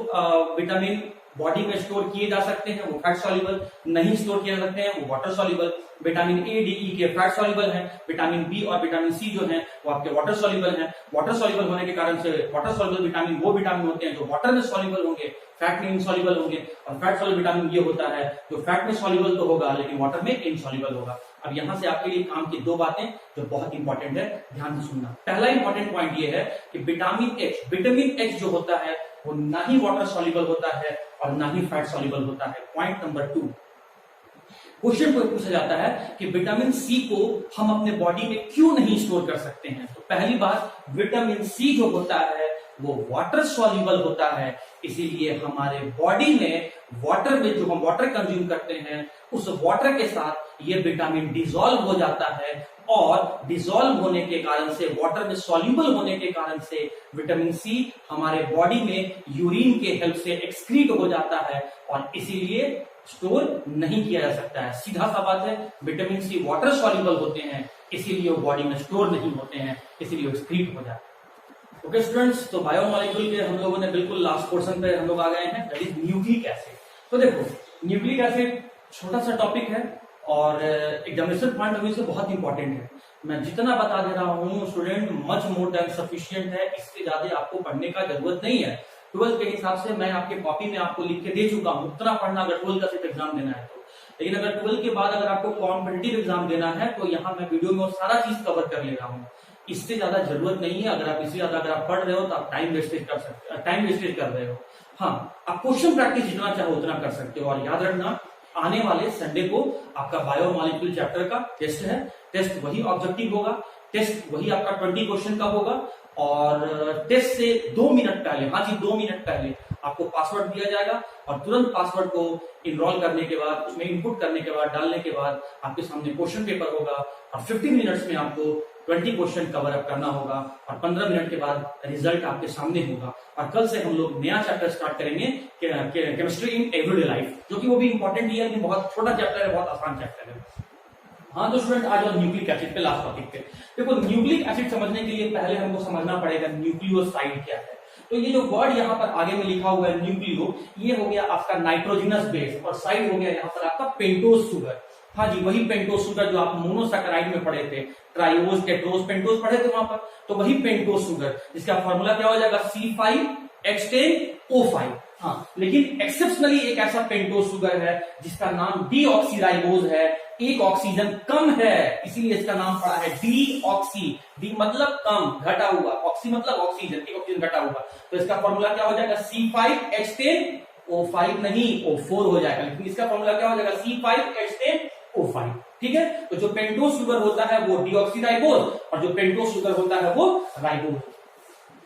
विटामिन बॉडी में स्टोर किए जा सकते हैं वो फैट सॉल्युबल, नहीं स्टोर किए जा सकते हैं वो water soluble. Vitamin A D E के फैट सॉल्युबल है, विटामिन बी और विटामिन सी जो है वो आपके वाटर सॉल्युबल है। वाटर सॉल्युबल होने के कारण से वाटर सॉल्युबल विटामिन वो विटामिन होते हैं जो वाटर में सॉल्युबल होंगे, फैट में इनसॉल्युबल होंगे। और फैट सॉल्युबल विटामिन ये होता है जो फैट में सॉल्युबल तो होगा लेकिन वाटर में इनसॉल्युबल होगा। अब यहां से आपके लिए काम की दो बातें जो बहुत इंपॉर्टेंट है, ध्यान से सुनना। पहला इंपॉर्टेंट पॉइंट ये है कि विटामिन एच जो होता है वो ना ही वाटर सॉल्युबल होता है और ना ही फैट सॉल्युबल होता है। पॉइंट नंबर 2, क्वेश्चन पूछा जाता है कि विटामिन सी को हम अपने बॉडी में क्यों नहीं स्टोर कर सकते हैं। तो पहली बात, विटामिन सी जो होता है वो वाटर सॉल्युबल होता है, इसीलिए हमारे बॉडी में वाटर में जो हम वाटर कंज्यूम करते हैं उस वाटर के साथ ये विटामिन डिसॉल्व हो जाता है, और डिसॉल्व होने के कारण से, वाटर में सॉल्युबल होने के कारण से विटामिन सी हमारे बॉडी में यूरिन के हेल्प से एक्सक्रीट हो जाता है, और इसीलिए स्टोर नहीं किया जा सकता है। सीधा सा बात है, विटामिन सी वाटर सॉल्युबल होते हैं, इसीलिए वो बॉडी में स्टोर नहीं होते हैं, इसीलिए वो एक्सक्रीट हो जाते हैं। ओके स्टूडेंट्स, तो बायोमॉलिक्यूल के हम लोगों ने बिल्कुल लास्ट पोर्शन पे हम लोग आ गए हैं, दैट इज न्यूक्लिक एसिड। तो देखो, न्यूक्लिक एसिड छोटा सा टॉपिक है और एग्जामिनेशन पॉइंट ऑफ व्यू से बहुत इंपॉर्टेंट है। मैं जितना बता दे रहा हूँ student, much more than sufficient है, इससे ज्यादा आपको पढ़ने का जरूरत नहीं है। 12th के हिसाब से मैं आपके कॉपी में आपको लिख के दे चुका हूँ, उतना पढ़ना अगर 12th का सिर्फ एग्जाम देना है तो। लेकिन अगर 12th के बाद अगर आपको कॉम्पिटिटिव एग्जाम देना है तो यहाँ मैं वीडियो में वो सारा चीज कवर कर ले रहा हूँ, इससे ज्यादा जरूरत नहीं है। अगर आप इससे ज्यादा अगर आप पढ़ रहे हो तो आप टाइम वेस्टेज कर रहे हो। हाँ, आप क्वेश्चन प्रैक्टिस जितना चाहो उतना कर सकते हो। और याद रखना, आने वाले संडे को आपका बायोमॉलिक्यूल चैप्टर का टेस्ट है, टेस्ट वही ऑब्जेक्टिव होगा, टेस्ट वही आपका 20 क्वेश्चन का होगा, और टेस्ट से 2 मिनट पहले, हाँ जी 2 मिनट पहले आपको पासवर्ड दिया जाएगा, और तुरंत पासवर्ड को इनरोल करने के बाद, उसमें इनपुट करने के बाद, डालने के बाद आपके सामने क्वेश्चन पेपर होगा, और 15 मिनट्स में आपको 20 क्वेश्चन कवर अप करना होगा, और 15 मिनट के बाद रिजल्ट आपके सामने होगा। और कल से हम लोग नया चैप्टर स्टार्ट करेंगे, केमिस्ट्री इन एवरीडे लाइफ, जो कि वो भी इंपॉर्टेंट है, लेकिन बहुत छोटा चैप्टर है, बहुत आसान चैप्टर है। हाँ तो स्टूडेंट, आज और न्यूक्लिक एसिड पे, लास्ट टॉपिक पे। देखो, न्यूक्लिक एसिड समझने के लिए पहले हमको समझना पड़ेगा न्यूक्लियोसाइड क्या है। तो ये जो वर्ड यहाँ पर आगे में लिखा हुआ है न्यूक्लियो, ये हो गया आपका नाइट्रोजिनस बेस, और साइड हो गया यहाँ पर आपका पेंटोज शुगर। हाँ जी, वही पेंटोज शुगर जो आप मोनोसैकेराइड में पढ़े थे, ट्राइओज, टेट्रोज, पेंटोज पढ़े थे वहां पर, तो वही पेंटोज शुगर, जिसका फॉर्मूला क्या हो जाएगा, C5H10O5। हाँ, लेकिन एक्सेप्शनली एक ऐसा पेंटोज शुगर है जिसका नाम डीऑक्सीराइबोज है, एक ऑक्सीजन कम है, इसीलिए इसका नाम पड़ा है डीऑक्सी। डी मतलब कम, घटा हुआ, ऑक्सी मतलब ऑक्सीजन, एक ऑक्सीजन घटा हुआ। तो इसका फॉर्मूला क्या हो जाएगा, C5H10O5 नहीं, O4 हो जाएगा, लेकिन इसका फॉर्मूला क्या हो जाएगा, C5H10O5। ठीक है, तो जो पेंटोज शुगर होता है वो डीऑक्सीराइबोज, और जो पेंटोज शुगर होता है वो राइबोज।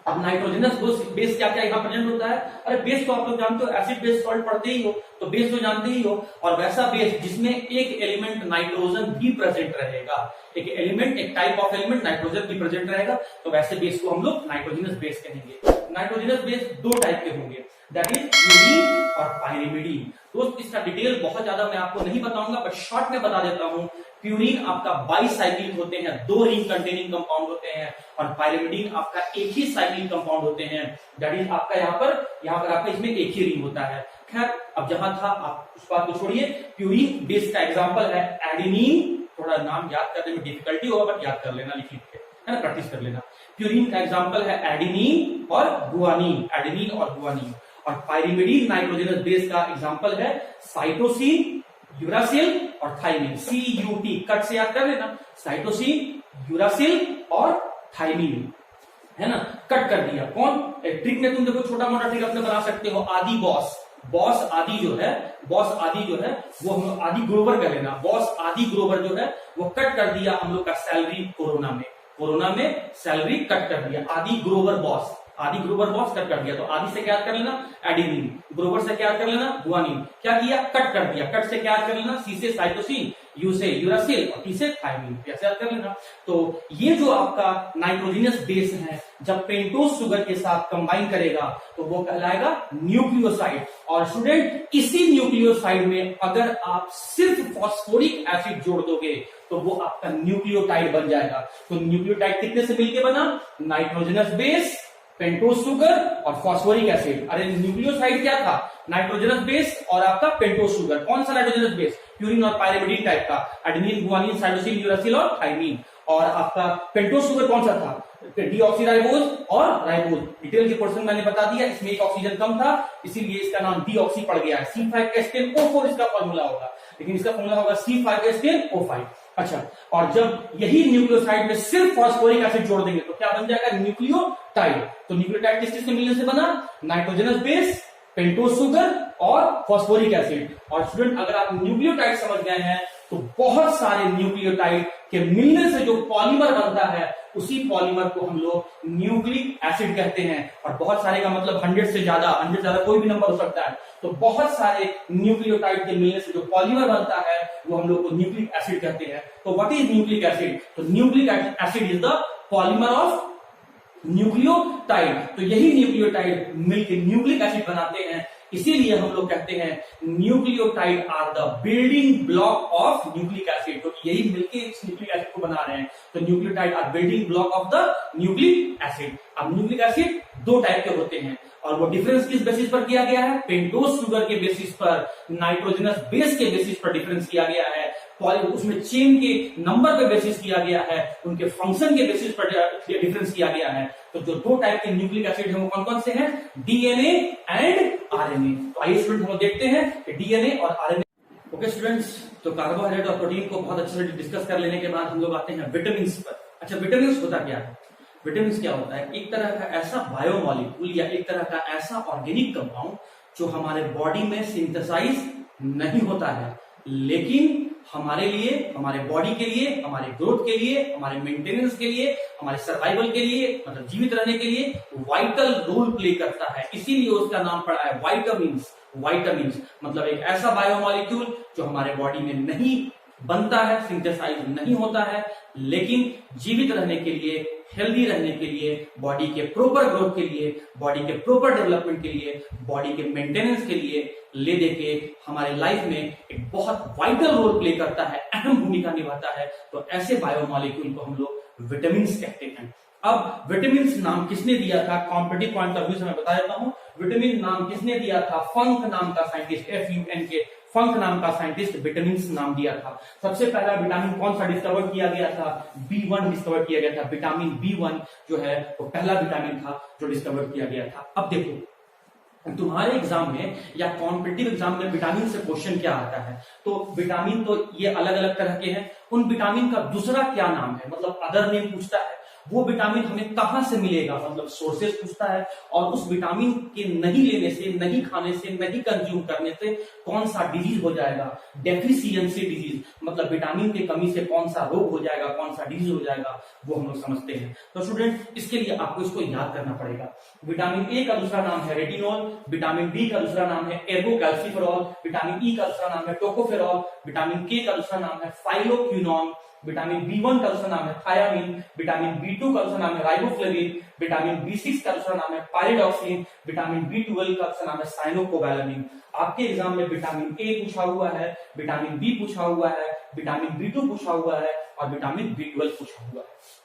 अब नाइट्रोजनस बेस क्या क्या यहाँ प्रेजेंट होता है? अरे बेस तो आप लोग जानते हो, एसिड बेस सॉल्ट पढ़ते ही हो, तो बेस तो जानते ही हो। और वैसा बेस जिसमें एक एलिमेंट नाइट्रोजन भी प्रेजेंट रहेगा, एक एलिमेंट, एक टाइप ऑफ एलिमेंट नाइट्रोजन भी प्रेजेंट रहेगा, तो वैसे बेस को हम लोग नाइट्रोजनस बेस कहेंगे। नाइट्रोजनस बेस दो टाइप के होंगे, दैट इज प्यूरीन और पाइरिमिडीन। दोस्त इसका डिटेल बहुत ज्यादा मैं आपको नहीं बताऊंगा, बट शॉर्ट में बता देता हूं। प्यूरीन आपका बाईसाइक्लिक होते हैं, 2 रिंग कंटेनिंग कंपाउंड होते हैं, और पाइरिमिडीन आपका एक ही साइक्लिक कंपाउंड होते हैं, दैट इज आपका यहाँ पर आपका इसमें एक ही रिंग होता है। खैर अब जहां था आप उस बात को छोड़िए। प्यूरीन बेस का एग्जांपल है एडेनिन, थोड़ा नाम याद करने में डिफिकल्टी होगा बट याद कर लेना, लिख के है ना, प्रैक्टिस कर लेना। प्यूरीन का एग्जांपल है एडेनिन और गुआनिन, एडेनिन और गुआनिन। और पाइरिमिडीन नाइट्रोजनस बेस का एग्जांपल है साइटोसिन, यूरासिल और थाइमिन। CUT कट से याद कर लेना, साइटोसिन, यूरासिल और थाइमिन, है ना, कट कर दिया। कौन ट्रिक में तुम देखो, छोटा मोटा ट्रिक अपने बना सकते हो। आदि बॉस आदि जो है, वो हम आदि ग्रोवर कर लेना। बॉस आदि ग्रोवर जो है वो कट कर दिया हम लोग का सैलरी कोरोना में सैलरी कट कर दिया। आदि ग्रोवर बॉस कट कर दिया, तो आदि से क्या कर लेना, एडेनिन, ग्रोवर से क्या कर लेना, गुआनिन। क्या किया, कट कर दिया, कट से क्या कर लेना, सी से साइटोसिन, यू से यूरासिल और टी से थाइमिन, ऐसे याद कर लेना। तो ये जो आपका नाइट्रोजनस बेस है, जब पेंटोज शुगर के साथ कंबाइन करेगा तो वो कहलाएगा न्यूक्लियोसाइड। और स्टूडेंट इसी न्यूक्लियोसाइड में अगर आप सिर्फ फॉस्फोरिक एसिड जोड़ दोगे तो वो आपका न्यूक्लियोटाइड बन जाएगा। तो न्यूक्लियोटाइड कितने से मिलकर बना, नाइट्रोजनस बेस, पेंटोज शुगर और फॉस्फोरिक एसिड। अरे न्यूक्लियोसाइड क्या था, नाइट्रोजनस बेस और आपका पेंटोज शुगर। कौन सा नाइट्रोजनस बेस, प्यूरिन और पाइरिमिडीन टाइप का, एडेनिन, गुआनिन, साइटोसिन, यूरासिल और थाइमिन। और आपका पेंटोज शुगर कौन सा था, डीऑक्सीराइबोज और राइबोज। डिटेल के पोर्शन मैंने बता दिया, इसमें एक ऑक्सीजन कम था इसीलिए इसका नाम डीऑक्सी पड़ गया है। C5H10O4 इसका फॉर्मूला होगा, लेकिन इसका फॉर्मूला होगा C5H10O5। अच्छा, और जब यही न्यूक्लियोसाइड में सिर्फ फॉस्फोरिक एसिड जोड़ देंगे तो क्या बन जाएगा, न्यूक्लियोटाइड। तो न्यूक्लियोटाइड किस चीज से मिलने से बना, नाइट्रोजनस बेस, पेंटोज शुगर और फॉस्फोरिक एसिड। और स्टूडेंट अगर आप न्यूक्लियोटाइड समझ गए हैं तो बहुत सारे न्यूक्लियोटाइड के मिलने से जो पॉलीमर बनता है उसी पॉलीमर को हम लोग न्यूक्लिक एसिड कहते हैं। और बहुत सारे का मतलब 100 से ज्यादा कोई भी नंबर हो सकता है। तो बहुत सारे न्यूक्लियोटाइड के मिलने से जो पॉलीमर बनता है वो हम लोग को न्यूक्लिक एसिड कहते हैं। तो व्हाट इज न्यूक्लिक एसिड, तो nucleic acid is the polymer of nucleotide. तो यही न्यूक्लियोटाइड मिलकर न्यूक्लिक एसिड बनाते हैं, इसीलिए हम लोग कहते हैं nucleotide are the building block of nucleic acid. तो यही मिलके इस न्यूक्लिक एसिड को बना रहे हैं। तो nucleotide are building block of the nucleic acid. अब न्यूक्लिक एसिड दो टाइप के होते हैं और वो डिफरेंस किस बेसिस पर किया गया है, पेंटोज शुगर के बेसिस पर, नाइट्रोजनस बेस के बेसिस पर डिफरेंस किया गया है। उसमें चेन के नंबर पे बेसिस किया गया है, उनके फंक्शन के बेसिस पर डिफरेंस किया गया है। तो जो दो टाइप के न्यूक्लिक एसिड है वो कौन कौन से हैं, डीएनए एंड आरएनए। तो आइए स्टूडेंट हम देखते हैं कि डीएनए और आरएनए। ओके स्टूडेंट्स, तो कार्बोहाइड्रेट और प्रोटीन को बहुत अच्छे से डिस्कस कर लेने के बाद हम लोग आते हैं विटामिन पर। अच्छा, विटामिन होता क्या है, विटामिन क्या होता है, एक तरह का ऐसा बायोमॉलिक्यूल या एक तरह का ऐसा ऑर्गेनिक कंपाउंड जो हमारे बॉडी में सिंथेसाइज नहीं होता है, लेकिन हमारे लिए, हमारे बॉडी के लिए, हमारे ग्रोथ के लिए, हमारे मेंटेनेंस के लिए, हमारे सर्वाइवल के लिए, मतलब जीवित रहने के लिए वाइटल रोल प्ले करता है। इसीलिए उसका नाम पड़ा है वाइटामिन्स। वाइटामिन्स मतलब एक ऐसा बायोमॉलिक्यूल जो हमारे बॉडी में नहीं बनता है, सिंथेसाइज नहीं होता है, लेकिन जीवित रहने के लिए, हेल्दी रहने के लिए, बॉडी के प्रॉपर ग्रोथ के लिए, बॉडी के प्रॉपर डेवलपमेंट के लिए, बॉडी के मेंटेनेंस के लिए ले दे के हमारे लाइफ में एक बहुत वाइटल रोल प्ले करता है, अहम भूमिका निभाता है। तो ऐसे बायोमॉलिक्यूल को हम लोग विटामिन कहते हैं। अब विटामिन नाम किसने दिया था, कॉम्पिटिटिव पॉइंट ऑफ व्यू से मैं बता देता हूं। विटामिन नाम किसने दिया था, फंक नाम का साइंटिस्ट, FUNK, फंक नाम का साइंटिस्ट विटामिन नाम दिया था। सबसे पहला विटामिन कौन सा डिस्कवर किया गया था, B1 डिस्कवर किया गया था। विटामिन B1 जो है वो पहला विटामिन था जो डिस्कवर किया गया था। अब देखो तुम्हारे एग्जाम में या कॉम्पिटिटिव एग्जाम में विटामिन से क्वेश्चन क्या आता है, तो विटामिन तो ये अलग अलग तरह के हैं, उन विटामिन का दूसरा क्या नाम है, मतलब अदर नेम पूछता है। वो विटामिन हमें कहां से मिलेगा, मतलब सोर्सेज पूछता है, और उस विटामिन के नहीं लेने से, नहीं खाने से, नहीं कंज्यूम करने से कौन सा डिजीज हो जाएगा, डेफिशिएंसी डिजीज, मतलब विटामिन की कमी से कौन सा रोग हो जाएगा, कौन सा डिजीज हो जाएगा, वो हम लोग समझते हैं। तो स्टूडेंट इसके लिए आपको इसको याद करना पड़ेगा। विटामिन ए का दूसरा नाम है रेटिनॉल, विटामिन बी का दूसरा नाम है एर्गोकैल्सिफेरॉल, विटामिन ई का दूसरा नाम है टोकोफेरॉल, विटामिन के का दूसरा नाम है फाइलोक्विनोन, विटामिन बी1 का दूसरा नाम है थायामीन, विटामिन बी2 का दूसरा नाम है राइबोफ्लेविन, विटामिन बी6 का दूसरा नाम है पायरिडॉक्सिन, विटामिन बी12 का दूसरा नाम है साइनोकोबैलामिन। आपके एग्जाम में विटामिन ए पूछा हुआ है, विटामिन बी पूछा हुआ है, विटामिन बी2 पूछा हुआ है और विटामिन बी12 पूछा हुआ है।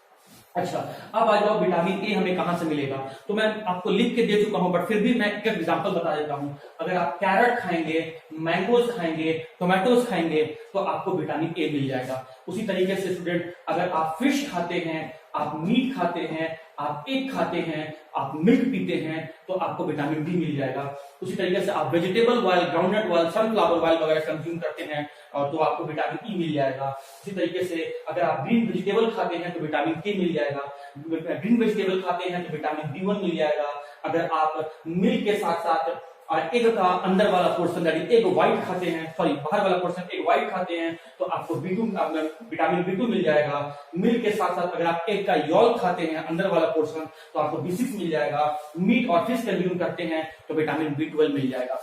अच्छा, अब आ जाओ विटामिन ए हमें कहां से मिलेगा। तो मैं आपको लिख के दे चुका हूं, बट फिर भी मैं एक एग्जांपल बता देता हूं। अगर आप कैरेट खाएंगे, मैंगोज खाएंगे, टोमेटोज खाएंगे, तो आपको विटामिन ए मिल जाएगा। उसी तरीके से स्टूडेंट, अगर आप फिश खाते हैं, आप मीट खाते हैं, आप एग खाते हैं, आप मिल्क पीते हैं, तो आपको विटामिन डी मिल जाएगा। उसी तरीके से आप vegetable oil, groundnut oil, sunflower oil वगैरह कंज्यूम करते हैं, और तो आपको विटामिन ई मिल जाएगा। उसी तरीके से अगर आप ग्रीन वेजिटेबल खाते हैं तो विटामिन के मिल जाएगा, ग्रीन वेजिटेबल खाते हैं तो विटामिन बी1 मिल जाएगा। अगर आप मिल्क के साथ साथ और एग का अंदर वाला पोर्शन, एग व्हाइट खाते हैं, सॉरी बाहर वाला पोर्शन एग व्हाइट खाते हैं, तो आपको विटामिन बी2 मिल जाएगा। मिल्क के साथ साथ अगर आप एग का यॉल्क खाते हैं, अंदर वाला पोर्शन, तो आपको बी6 मिल जाएगा। मीट और फिश कंज्यूम करते हैं तो विटामिन बी12 मिल जाएगा।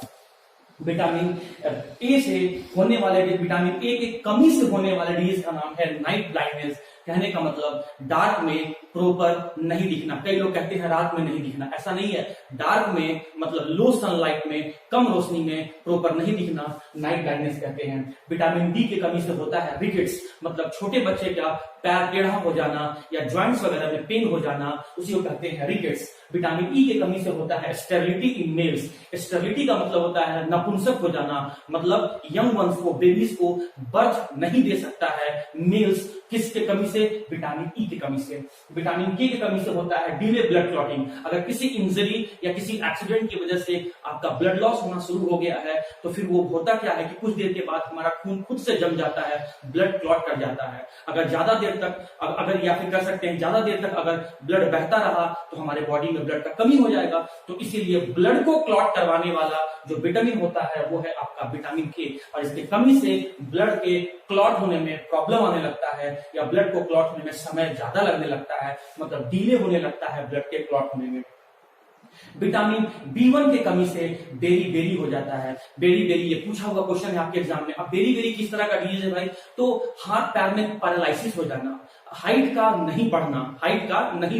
विटामिन ए से होने वाले, विटामिन ए की कमी से होने वाले डिजीज का नाम है नाइट ब्लाइंडनेस। कहने का मतलब डार्क में प्रॉपर नहीं दिखना। कई लोग कहते हैं रात में नहीं दिखना, ऐसा नहीं है। डार्क में मतलब लो सनलाइट में, कम रोशनी में प्रॉपर नहीं दिखना, नाइट ब्लाइंडनेस कहते हैं। विटामिन डी की कमी से होता है रिकेट्स, मतलब छोटे बच्चे का पैर टेढ़ा हो जाना या ज्वाइंट्स वगैरह में पेन हो जाना, उसी को कहते हैं रिकेट्स। विटामिन ई की कमी से होता है स्टेरिलिटी इन मेल्स। स्टेरिलिटी का मतलब होता है नपुंसक हो जाना, मतलब यंग वंस को, बेबीज को बर्थ नहीं दे सकता है मेल्स। किसके कमी से? विटामिन ई की कमी से। विटामिन के की कमी से होता है डिले ब्लड क्लॉटिंग। अगर किसी इंजरी या किसी एक्सीडेंट की वजह से आपका ब्लड लॉस होना शुरू हो गया है, तो फिर वो होता क्या है कि कुछ देर के बाद हमारा खून खुद से जम जाता है, ब्लड क्लॉट कर जाता है। अगर ज्यादा देर तक, अगर या फिर कह सकते हैं ज्यादा देर तक अगर ब्लड बहता रहा तो हमारे बॉडी में ब्लड का कमी हो जाएगा। तो इसीलिए ब्लड को क्लॉट करवाने वाला जो विटामिन होता है वो है आपका विटामिन के, और इसकी कमी से ब्लड के क्लॉट होने में प्रॉब्लम आने लगता है, या ब्लड को क्लॉट होने में समय ज्यादा लगने लगता है, मतलब डिले होने लगता है ब्लड के क्लॉट होने में। विटामिन बी1 की कमी से बेरी बेरी हो जाता है। बेरी बेरी, ये पूछा हुआ क्वेश्चन है आपके एग्जाम में। अब बेरी बेरी किस तरह का डिजीज है भाई? तो हाथ पैर में पैरालिसिस हो जाना, हाइट का नहीं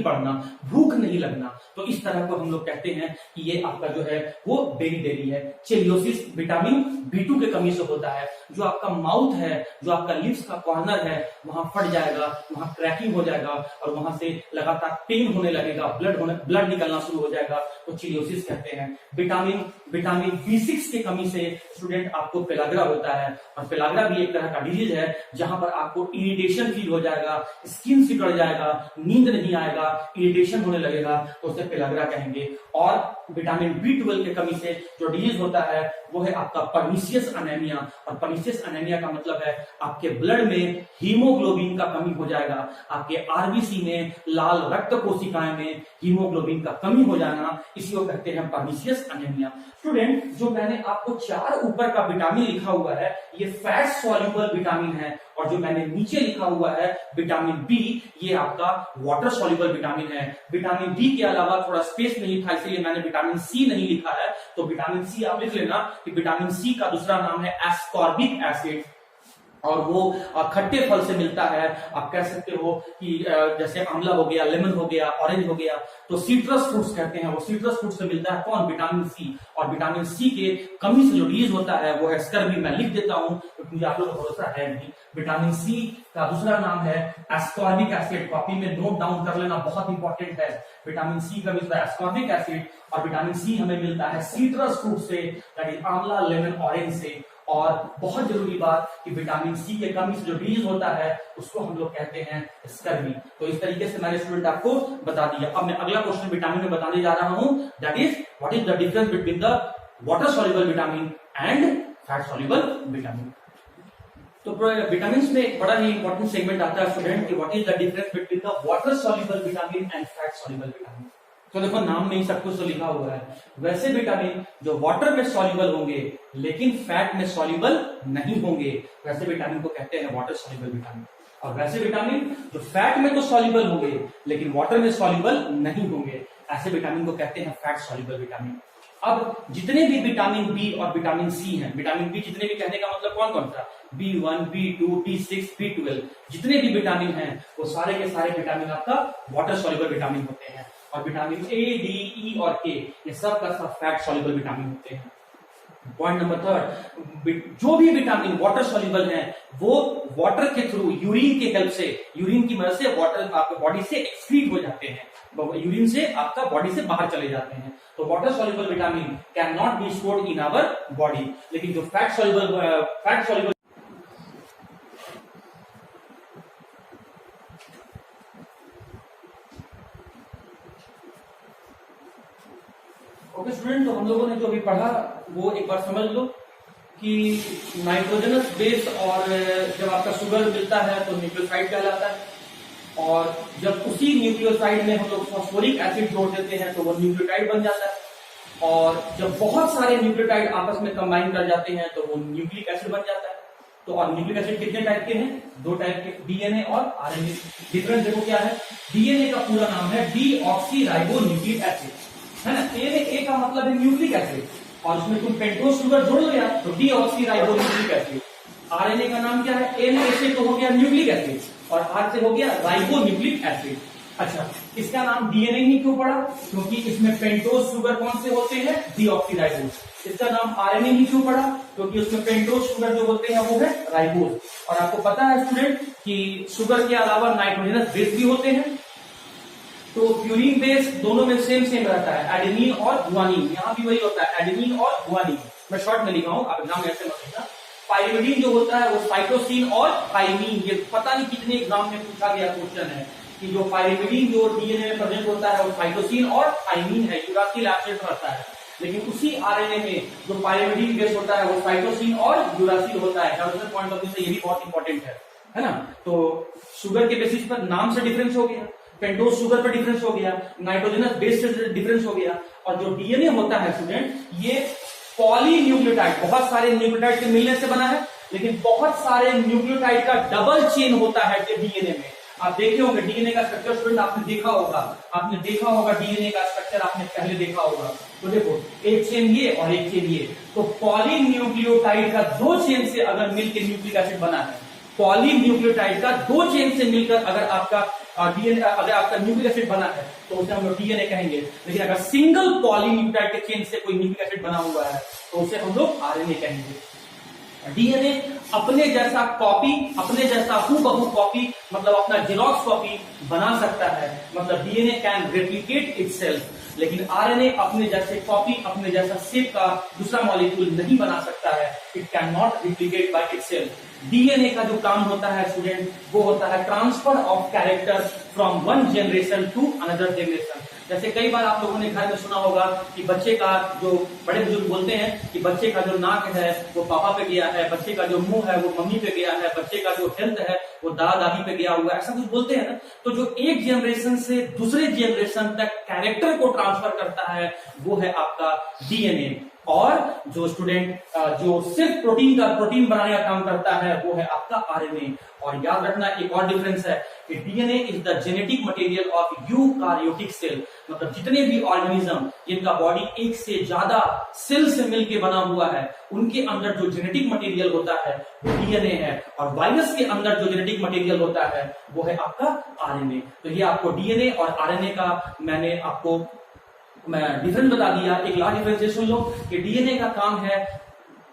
बढ़ना, भूख नहीं लगना, तो इस तरह को हम लोग कहते हैं कि ये आपका जो है वो बेरी बेरी है। चेलियोसिस विटामिन बी2 की कमी से होता है। जो आपका माउथ है, जो आपका लिप्स का कॉर्नर है, वहां फट जाएगा, वहां क्रैकिंग हो जाएगा और वहां से लगातार पेन होने लगेगा, ब्लड निकलना शुरू हो जाएगा, तो चिलियोसिस कहते हैं। विटामिन बी6 की कमी से स्टूडेंट आपको पेलाग्रा होता है, और पेलाग्रा भी एक तरह का डिजीज है जहां पर आपको इरिटेशन फील हो जाएगा, स्किन सिकुड़ जाएगा, नींद नहीं आएगा, इरिटेशन होने लगेगा, तो उसे पेलाग्रा कहेंगे। और विटामिन बी12 की कमी से जो डिजीज होता है वो है आपका पर्निशियस एनीमिया। और पर्निशियस एनीमिया का मतलब है आपके ब्लड में हीमोग्लोबिन का कमी हो जाएगा, आपके आरबीसी में, लाल रक्त कोशिकाएं में हीमोग्लोबिन का कमी हो जाना, इसी को कहते हैं पर्निशियस एनीमिया। स्टूडेंट, जो मैंने आपको 4 ऊपर का विटामिन लिखा हुआ है ये फैट सॉल्युबल विटामिन है, और जो मैंने नीचे लिखा हुआ है विटामिन बी, ये आपका वाटर सॉल्युबल विटामिन है। विटामिन डी के अलावा थोड़ा स्पेस नहीं था, इसलिए मैंने विटामिन सी नहीं लिखा है, तो विटामिन सी आप लिख लेना कि विटामिन सी का दूसरा नाम है एस्कॉर्बिक एसिड, और वो खट्टे फल से मिलता है। आप कह सकते हो कि जैसे आंवला हो गया, लेमन हो गया, ऑरेंज हो गया, तो सिट्रस फ्रूट्स कहते हैं, वो सिट्रस फ्रूट से मिलता है कौन? Vitamin C. और विटामिन सी के कमी से जो डिजीज होता है वो है स्कर्वी। मैं लिख देता हूं क्योंकि आप लोगों को भरोसा है नहीं। विटामिन सी का दूसरा नाम है एस्कॉर्बिक एसिड। कॉपी में नोट डाउन कर लेना, बहुत इंपॉर्टेंट है। विटामिन सी का मिलता है एस्कॉर्बिक एसिड, और विटामिन सी हमें मिलता है सिट्रस फ्रूट से, दैट इज आंवला, लेमन, ऑरेंज से। और बहुत जरूरी बात कि विटामिन सी के कमी से जो डिजीज होता है उसको हम लोग कहते हैं स्कर्वी। तो इस तरीके से मैंने स्टूडेंट आपको बता दिया। अब मैं अगला क्वेश्चन विटामिन में बताने जा रहा हूं, that is what is the difference between the water soluble vitamin and fat soluble vitamin. तो विटामिन में एक बड़ा ही इंपॉर्टेंट सेगमेंट आता है स्टूडेंट कि what is the difference between the water soluble vitamin and fat soluble vitamin. तो देखो नाम में ही सब कुछ तो लिखा हुआ है, वैसे विटामिन जो वाटर में सॉल्युबल होंगे लेकिन फैट में सॉल्युबल नहीं होंगे, वैसे विटामिन को कहते हैं वाटर सॉल्युबल विटामिन। और वैसे विटामिन जो फैट में तो सॉल्युबल होंगे लेकिन वाटर में सॉल्युबल नहीं होंगे, ऐसे विटामिन को कहते हैं फैट सॉल्युबल विटामिन। अब जितने भी विटामिन बी और विटामिन सी हैं, विटामिन बी जितने भी कहने का मतलब कौन कौन सा, B1, B2, B6, B12, जितने भी विटामिन हैं वो सारे के सारे विटामिन आपका वाटर सॉल्युबल विटामिन होते हैं। और विटामिन ए, डी, ई और के ये सब का सब फैट सॉल्युबल विटामिन होते हैं। पॉइंट नंबर थर्ड, जो भी विटामिन वाटर सॉल्युबल हैं वो वाटर के थ्रू, यूरिन के हेल्प से, यूरिन की मदद से वाटर आपके बॉडी से एक्सक्रीट हो जाते हैं, यूरिन से आपका बॉडी से बाहर चले जाते हैं। तो water soluble vitamin can not be stored in our body, लेकिन जो फैट सॉल्युबल ओके स्टूडेंट, तो हम लोगों ने जो अभी पढ़ा वो एक बार समझ लो कि नाइट्रोजनस बेस और जब आपका शुगर मिलता है तो न्यूक्लियोसाइड कहलाता है, और जब उसी न्यूक्लियोसाइड में हम लोग फॉस्फोरिक एसिड जोड़ देते हैं तो वो न्यूक्लियोटाइड बन जाता है, और जब बहुत सारे न्यूक्लियोटाइड आपस में कंबाइन कर जाते हैं तो वो न्यूक्लिक एसिड बन जाता है। तो और न्यूक्लिक एसिड कितने टाइप के हैं, दो टाइप के, डीएनए और आरएनए। डिफरेंस देखो क्या है, डीएनए का पूरा नाम है डीऑक्सीराइबोन्यूक्लिक एसिड, है ना। ए का मतलब है न्यूक्लिक एसिड, और उसमें तुम पेंटोज शुगर जोड़ लिया तो डीऑक्सीराइबोन्यूक्लिक एसिड। आरएनए का नाम क्या है, एन से तो हो गया न्यूक्लिक एसिड और आर से हो गया राइबोन्यूक्लिक एसिड। अच्छा, इसका नाम डीएनए ही क्यों पड़ा, क्योंकि इसमें पेंटोज शुगर कौन से होते हैं, डीऑक्सीराइबोज। इसका नाम आरएनए ही क्यों पड़ा, क्योंकि उसमें पेंटोज शुगर जो होते हैं वो है राइबोज। और आपको पता है स्टूडेंट कि शुगर के अलावा नाइट्रोजनस बेस भी होते हैं, तो प्यूरिन बेस दोनों में सेम रहता है, एडेनिन और गुआनिन। यहाँ भी वही होता है, एडेनिन और गुआनिन। मैं शॉर्ट में लिखा हूं, आप एग्जाम ऐसे मत लिखना। पाइरिमिडीन जो होता है वो साइटोसिन और थाइमिन, ये पता नहीं कितने एग्जाम में पूछा गया क्वेश्चन है कि जो पाइरिमिडीन जो डीएनए में प्रेजेंट होता है वो साइटोसिन और थाइमिन है, यूरासिल एसिड रहता है। लेकिन उसी आरएनए में जो पाइरिमिडीन बेस होता है वो साइटोसिन और यूरासिल होता है। डेवलपमेंट पॉइंट ऑफ व्यू से ये भी बहुत इंपॉर्टेंट है ना। तो शुगर के बेसिस पर नाम से डिफरेंस हो गया, पेंटोज शुगर पर डिफरेंस हो गया, नाइट्रोजनस बेस से डिफरेंस हो गया। और जो डीएनए होता है स्टूडेंट, ये पॉलीन्यूक्लियोटाइड, बहुत सारे न्यूक्लियोटाइड के मिलने से बना है, लेकिन बहुत सारे न्यूक्लियोटाइड का डबल चेन होता है डीएनए में। आप देखे होंगे डीएनए का स्ट्रक्चर स्टूडेंट, आपने देखा होगा डीएनए का स्ट्रक्चर आपने पहले देखा होगा। तो देखो एक चेन ये और एक चेन ये, तो पॉलीन्यूक्लियोटाइड का दो चेन से अगर मिलकर न्यूक्लिक एसिड बना है, पॉलीन्यूक्लियोटाइड का दो चेन से मिलकर अगर आपका डीएनए, अगर आपका न्यूक्लिक एसिड बना है तो उसे हम लोग डीएनए कहेंगे। लेकिन अगर सिंगल पॉलीन्यूक्लियोटाइड के चेन से कोई न्यूक्लिक एसिड बना हुआ है तो उसे हम लोग आरएनए कहेंगे। डीएनए अपने जैसा कॉपी, अपने जैसा हूबहू कॉपी, मतलब अपना जेरॉक्स कॉपी बना सकता है, मतलब डीएनए कैन रेप्लिकेट इटसेल्फ। लेकिन आरएनए अपने जैसे कॉपी, अपने जैसा शेप का दूसरा मॉलिक्यूल नहीं बना सकता है, it can not replicate by itself. DNA का जो काम होता है स्टूडेंट, वो होता है transfer of character from one generation to another generation. जैसे कई बार आप लोगों ने घर में सुना होगा कि बच्चे का जो, बड़े बुजुर्ग बोलते हैं कि बच्चे का जो नाक है वो पापा पे गया है, बच्चे का जो मुंह है वो मम्मी पे गया है, बच्चे का जो हेल्थ है वो दादा दादी पे गया हुआ है, ऐसा कुछ बोलते हैं ना। तो जो एक जनरेशन से दूसरे जनरेशन तक कैरेक्टर को ट्रांसफर करता है वो है आपका डीएनए। और जो स्टूडेंट जो सिर्फ प्रोटीन बनाने का काम करता है वो है आपका आरएनए। और याद रखना एक और डिफरेंस है कि DNA is the genetic material of eukaryotic cell, मतलब जितने भी ऑर्गेनिज्म जिनका बॉडी एक से ज्यादा सेल से मिलकर बना हुआ है उनके अंदर जो जेनेटिक मटेरियल होता है वो डीएनए है, और वायरस के अंदर जो जेनेटिक मटेरियल होता है वो है आपका आरएनए। तो ये आपको डीएनए और आरएनए का मैंने आपको डिफरेंस बता दिया। एक लास्ट डिफरेंस सुन लो कि डीएनए का काम है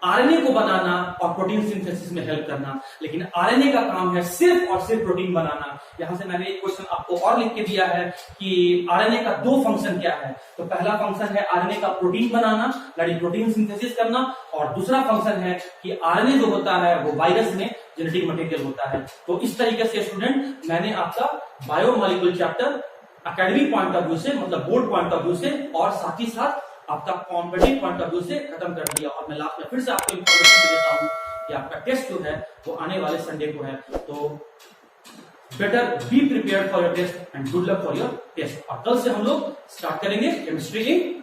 आरएनए को बनाना और प्रोटीन सिंथेसिस में हेल्प करना, लेकिन आरएनए का काम है सिर्फ और सिर्फ प्रोटीन बनाना। यहां से मैंने एक क्वेश्चन आपको और लिख के दिया है कि आरएनए का दो फंक्शन क्या है। तो पहला फंक्शन है आरएनए का प्रोटीन बनाना, यानी प्रोटीन सिंथेसिस करना, और दूसरा फंक्शन है कि आरएनए जो होता है वो वायरस में जेनेटिक मटेरियल होता है। तो इस तरीके से स्टूडेंट मैंने आपका biomolecule chapter academic point of view से, मतलब बोर्ड पॉइंट ऑफ व्यू से और साथ ही साथ आपका कॉम्पिटिटिव पॉइंट ऑफ व्यू से खत्म कर दिया। और मैं लास्ट में फिर से आपको इंफॉर्मेशन दे देता हूं कि आपका टेस्ट जो है वो आने वाले संडे को है। तो better be prepared for your test and good luck for your test. और कल से हम लोग स्टार्ट करेंगे केमिस्ट्री इन